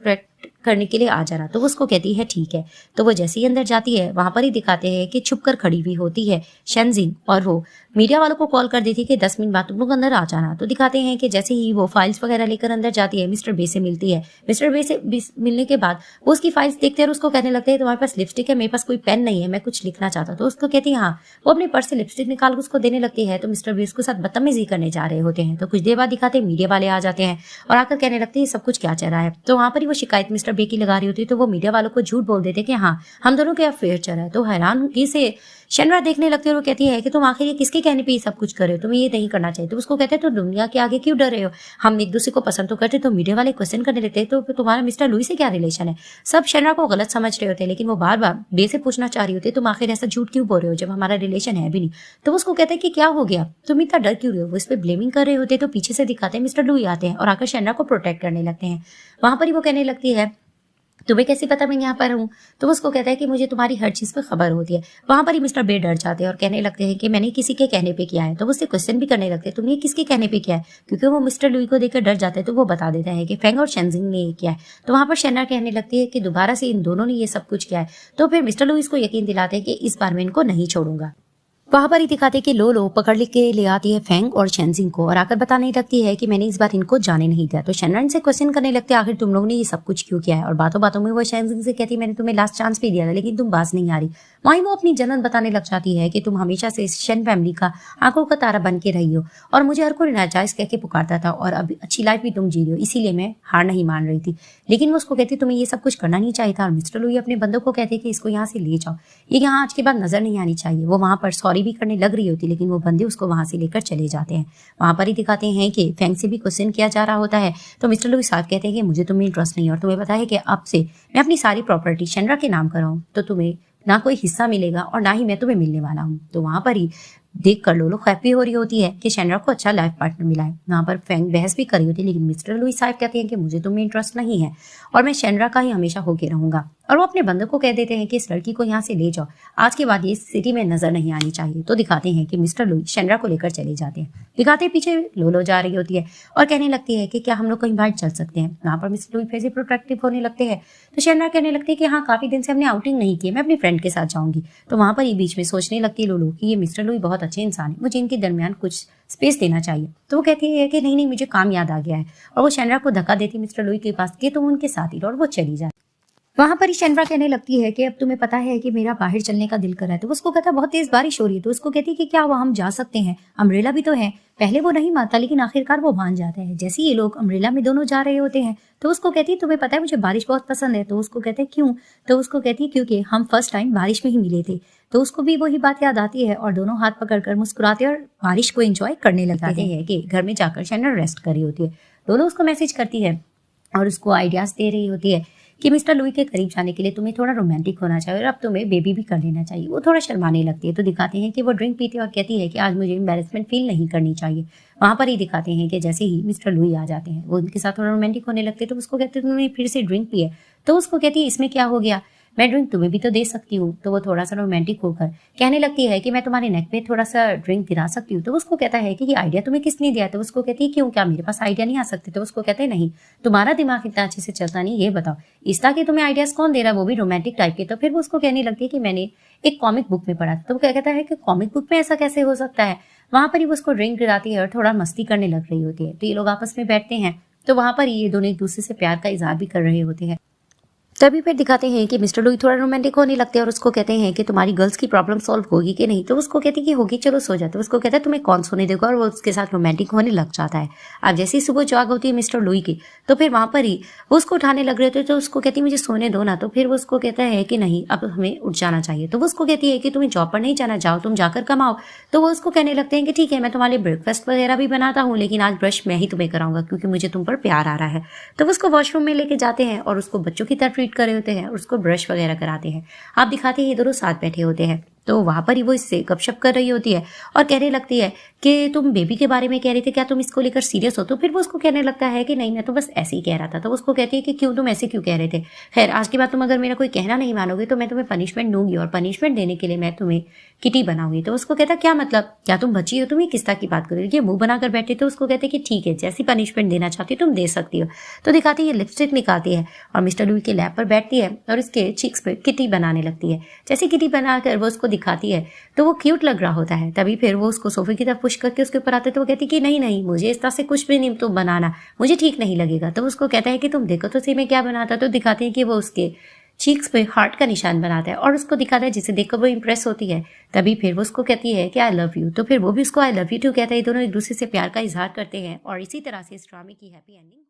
करने के लिए आ जाना। तो वो उसको कहती है ठीक है। तो वो जैसे ही अंदर जाती है वहां पर ही दिखाते हैं कि छुप कर खड़ी हुई होती है शेनजिंग और वो मीडिया वालों को कॉल कर देती है कि 10 मिनट बाद तुम लोग अंदर आ जाना। तो दिखाते हैं कि जैसे ही वो फाइल्स वगैरह लेकर अंदर जाती है मिस्टर बे से मिलती है। मिस्टर बे से मिलने के बाद वो उसकी फाइल्स देखते हैं और उसको कहने लगते हैं तुम्हारे पास लिपस्टिक है, मेरे पास कोई पेन नहीं है, मैं कुछ लिखना चाहता हूं। तो उसको कहती है हाँ। वो अपने पर्स से लिपस्टिक निकाल उसको देने लगती है। तो मिस्टर बे उसके साथ बदतमीजी करने जा रहे होते हैं। तो कुछ देर बाद दिखाते हैं मीडिया वाले आ जाते हैं और आकर कहने लगते हैं सब कुछ क्या चल रहा है। तो वहां पर ही वो शिकायत मिस्टर बे की लगा रही होती है। तो वो मीडिया वालों को झूठ बोल देते कि हाँ हम दोनों के अफेयर चल रहा है। तो हैरान से शनरा देखने लगती है और वो कहती है कि तुम आखिर ये किसके कहने पे ये सब कुछ कर रहे हो, तुम्हें ये नहीं करना चाहिए। तो उसको कहते हैं तो दुनिया के आगे क्यों डर रहे हो, हम एक दूसरे को पसंद तो करते। तो मीडिया वाले क्वेश्चन करने लगते हैं तो तुम्हारा मिस्टर लुई से क्या रिलेशन है। सब शनरा को गलत समझ रहे होते हैं लेकिन वो बार बार बे से पूछना चाह रही होती है तुम आखिर ऐसा झूठ क्यों बोल रहे हो जब हमारा रिलेशन है भी नहीं। तो वो उसको कहते हैं कि क्या हो गया, तुम इतना डर क्यों रहे हो। वो इस पर ब्लेमिंग कर रहे होते तो पीछे से दिखाते हैं मिस्टर लुई आते हैं और आकर शनरा को प्रोटेक्ट करने लगते हैं। वहां पर ही वो कहने लगती है तुम्हें कैसे पता मैं यहाँ पर हूँ। तो उसको कहता है कि मुझे तुम्हारी हर चीज पे खबर होती है। वहां पर ही मिस्टर बे डर जाते हैं और कहने लगते हैं कि मैंने किसी के कहने पे किया है। तो वो उससे क्वेश्चन भी करने लगते हैं तुमने किसके कहने पे किया है, क्योंकि वो मिस्टर लुई को देखकर डर जाते हैं। तो वो बता देता है कि फेंग और शेनजिंग ने ये किया है। तो वहां पर शनरा कहने लगती है कि दोबारा से इन दोनों ने ये सब कुछ किया है। तो फिर मिस्टर लुई को यकीन दिलाते हैं कि इस बार मैं इनको नहीं छोड़ूंगा। वहां पर ही दिखाते कि लो पकड़ के ले आती है फेंग और शेनजिंग को और आकर बताने लगती है कि मैंने इस बार इनको जाने नहीं दिया। तो शनरन से क्वेश्चन करने लगते आखिर तुम लोग ने ये सब कुछ क्यों किया है। और बातों बातों में वो शेनजिंग से कहती मैंने तुम्हें लास्ट चांस भी दिया था लेकिन तुम बाज नहीं आ रही। वहीं वो अपनी जलन बताने लग जाती है कि तुम हमेशा से शन फैमिली का आंखों का तारा बन के रही हो और मुझे हर कोई नाजायज कह के पुकारता था और अब अच्छी लाइफ भी तुम जी रही हो, इसीलिए मैं हार नहीं मान रही थी। लेकिन वो उसको कहती तुम्हें ये सब कुछ करना नहीं चाहिए था। और मिस्टर लुई अपने बंदों को कहते कि इसको यहाँ से ले जाओ, ये यहाँ आज के बाद नजर नहीं आनी चाहिए। वो वहां पर सॉरी भी करने लग रही होती लेकिन वो बंदे उसको वहां से लेकर चले जाते हैं। वहां पर ही दिखाते हैं कि फेंग से भी क्वेश्चन किया जा रहा होता है। तो मिस्टर लुई साफ कहते हैं कि मुझे तुम्हें इंटरेस्ट नहीं और तुम्हें पता है कि अब से मैं अपनी सारी प्रॉपर्टी शनरा के नाम कराऊं तो तुम्हें ना कोई हिस्सा मिलेगा और ना ही मैं तुम्हें मिलने वाला हूँ। तो वहां पर ही देख कर लोलो हैप्पी हो रही होती है कि शनरा को अच्छा लाइफ पार्टनर मिला है। वहां पर फेंग बहस भी कर रही होती है लेकिन मिस्टर लुई साहब कहते हैं कि मुझे तुम्हें इंटरेस्ट नहीं है और मैं शनरा का ही हमेशा होके रहूंगा। और वो अपने बंदों को कह देते हैं कि इस लड़की को यहाँ से ले जाओ, आज के बाद ये सिटी में नजर नहीं आनी चाहिए। तो दिखाते हैं कि मिस्टर लुई शनरा को लेकर चले जाते हैं। दिखाते पीछे लोलो जा रही होती है और कहने लगती है कि क्या हम लोग कहीं बाहर चल सकते हैं। वहां पर मिस्टर लुई फिर से प्रोटेक्टिव होने लगते हैं। तो शनरा कहने लगती है कि हाँ काफी दिन से हमने आउटिंग नहीं की, मैं अपनी फ्रेंड के साथ जाऊंगी। तो वहां पर ही बीच में सोचने लगती है लोलो कि ये मिस्टर लुई बहुत अच्छे इंसान है, मुझे इनके दरमियान कुछ स्पेस देना चाहिए। तो वो कहती है कि नहीं मुझे काम याद आ गया है और वो शनरा को धक्का देती मिस्टर लुई के पास कि तुम उनके साथ ही और वो चली जाए। वहां पर ही शनरा कहने लगती है कि अब तुम्हें पता है कि मेरा बाहर चलने का दिल कर रहा है। तो उसको कहता है बहुत तेज बारिश हो रही है। तो उसको कहती है कि क्या हुआ, हम जा सकते हैं, अम्ब्रेला भी तो है। पहले वो नहीं मानता लेकिन आखिरकार वो मान जाता है। जैसे ही ये लोग अम्ब्रेला में दोनों जा रहे होते हैं तो उसको कहती है तुम्हें पता है मुझे बारिश बहुत पसंद है। तो उसको कहते हैं क्यों। तो उसको कहती है क्योंकि हम फर्स्ट टाइम बारिश में ही मिले थे। तो उसको भी वही बात याद आती है और दोनों हाथ पकड़कर मुस्कुराते और बारिश को एंजॉय करने लग जाते हैं कि घर में जाकर शनरा रेस्ट कर रही होती है। दोनों उसको मैसेज करती है और उसको आइडियाज दे रही होती है कि मिस्टर लुई के करीब जाने के लिए तुम्हें थोड़ा रोमांटिक होना चाहिए और अब तुम्हें बेबी भी कर लेना चाहिए। वो थोड़ा शर्माने लगती है। तो दिखाते हैं कि वो ड्रिंक पीती है और कहती है कि आज मुझे एम्बैरेसमेंट फील नहीं करनी चाहिए। वहां पर ही दिखाते हैं कि जैसे ही मिस्टर लुई आ जाते हैं वो उनके साथ थोड़ा रोमांटिक होने लगते हैं। तो उसको कहते हैं तुमने फिर से ड्रिंक पी है। तो उसको कहती है इसमें क्या हो गया, मैं ड्रिंक तुम्हें भी तो दे सकती हूँ। तो वो थोड़ा सा रोमांटिक होकर कहने लगती है कि मैं तुम्हारे नेक पे थोड़ा सा ड्रिंक गिरा सकती हूँ। तो उसको कहता है कि ये आइडिया तुम्हें किसने दिया। तो उसको कहती है क्यों, क्या मेरे पास आइडिया नहीं आ सकते। तो उसको कहते हैं नहीं, तुम्हारा दिमाग इतना अच्छे से चलता नहीं, ये बताओ इस तरह के तुम्हें आइडियाज कौन दे रहा है, वो भी रोमांटिक टाइप के। तो फिर वो उसको कहने लगती है कि मैंने एक कॉमिक बुक में पढ़ा था। तो वो कहता है कि कॉमिक बुक में ऐसा कैसे हो सकता है। वहां पर ही वो उसको ड्रिंक गिराती है और थोड़ा मस्ती करने लग रही होती है। तो ये लोग आपस में बैठते हैं। तो वहां पर ये दोनों एक दूसरे से प्यार का इजहार भी कर रहे होते हैं। तभी फिर दिखाते हैं कि मिस्टर लुई थोड़ा रोमांटिक होने लगते हैं और उसको कहते हैं कि तुम्हारी गर्ल्स की प्रॉब्लम सॉल्व होगी कि नहीं। तो उसको कहती है कि होगी, चलो सो जाते। उसको कहता है तुम्हें कौन सोने देगा और वो उसके साथ रोमांटिक होने लग जाता है। अब जैसे ही सुबह जाग होती है मिस्टर लुई की तो फिर वहां पर ही वो उसको उठाने लग रहे थे। तो उसको कहती है मुझे सोने दो ना। तो फिर वो उसको कहता है कि नहीं अब हमें उठ जाना चाहिए। तो वो उसको कहती है कि तुम्हें जॉब पर नहीं जाना, जाओ तुम जाकर कमाओ। तो वो उसको कहने लगते हैं कि ठीक है मैं तुम्हारे ब्रेकफास्ट वगैरह भी बनाता हूँ लेकिन आज ब्रश मैं ही तुम्हें कराऊंगा क्योंकि मुझे तुम पर प्यार आ रहा है। तो वो उसको वॉशरूम में लेके जाते हैं और उसको बच्चों की तरह ट्रीट कर रहे होते हैं और उसको ब्रश वगैरह कराते हैं। आप दिखाते हैं ये दोनों साथ बैठे होते हैं। तो वहाँ पर ही वो इससे गपशप कर रही होती है और कहने लगती है कि तुम बेबी के बारे में कह रहे थे, क्या तुम इसको लेकर सीरियस हो? तो फिर वो उसको कहने लगता है कि नहीं, मैं तो बस ऐसे ही कह रहा था। तो उसको कहती है कि क्यों, तुम ऐसे क्यों कह रहे थे? खैर, आज के बाद तुम अगर मेरा कोई कहना नहीं मानोगे तो मैं तुम्हें पनिशमेंट दूंगी, और पनिशमेंट देने के लिए मैं तुम्हें किटी बनाऊंगी। तो उसको कहता क्या मतलब, क्या तुम बच्ची हो, तुम ये किस तरह की बात कर रही हो? ये मुंह बनाकर बैठे। तो उसको कहते कि ठीक है, जैसी पनिशमेंट देना चाहती हो तुम दे सकती हो। तो दिखाती है लिपस्टिक निकालती है और मिस्टर लुई के लैब पर बैठती है और इसके चिक्स पे किटी बनाने लगती है। जैसे किटी बनाकर वो उसको दिखाती है तो वो क्यूट लग रहा होता है। तभी फिर वो उसको सोफे की तरफ पुश करके उसके ऊपर आते तो वो कहती कि नहीं नहीं, मुझे इस तरह से कुछ भी नहीं तुम बनाना, मुझे ठीक नहीं लगेगा। तो उसको कहता है कि तुम देखो तो सही मैं क्या बनाता। तो दिखाते हैं कि वो उसके चीक्स पे हार्ट का निशान बनाता है और उसको दिखाता है, जिसे देखकर वो इंप्रेस होती है। तभी फिर वो उसको कहती है कि आई लव यू। तो फिर वो भी उसको आई लव यू टू कहता है। दोनों एक दूसरे से प्यार का इजहार करते हैं और इसी तरह से इस ड्रामे की हैप्पी एंडिंग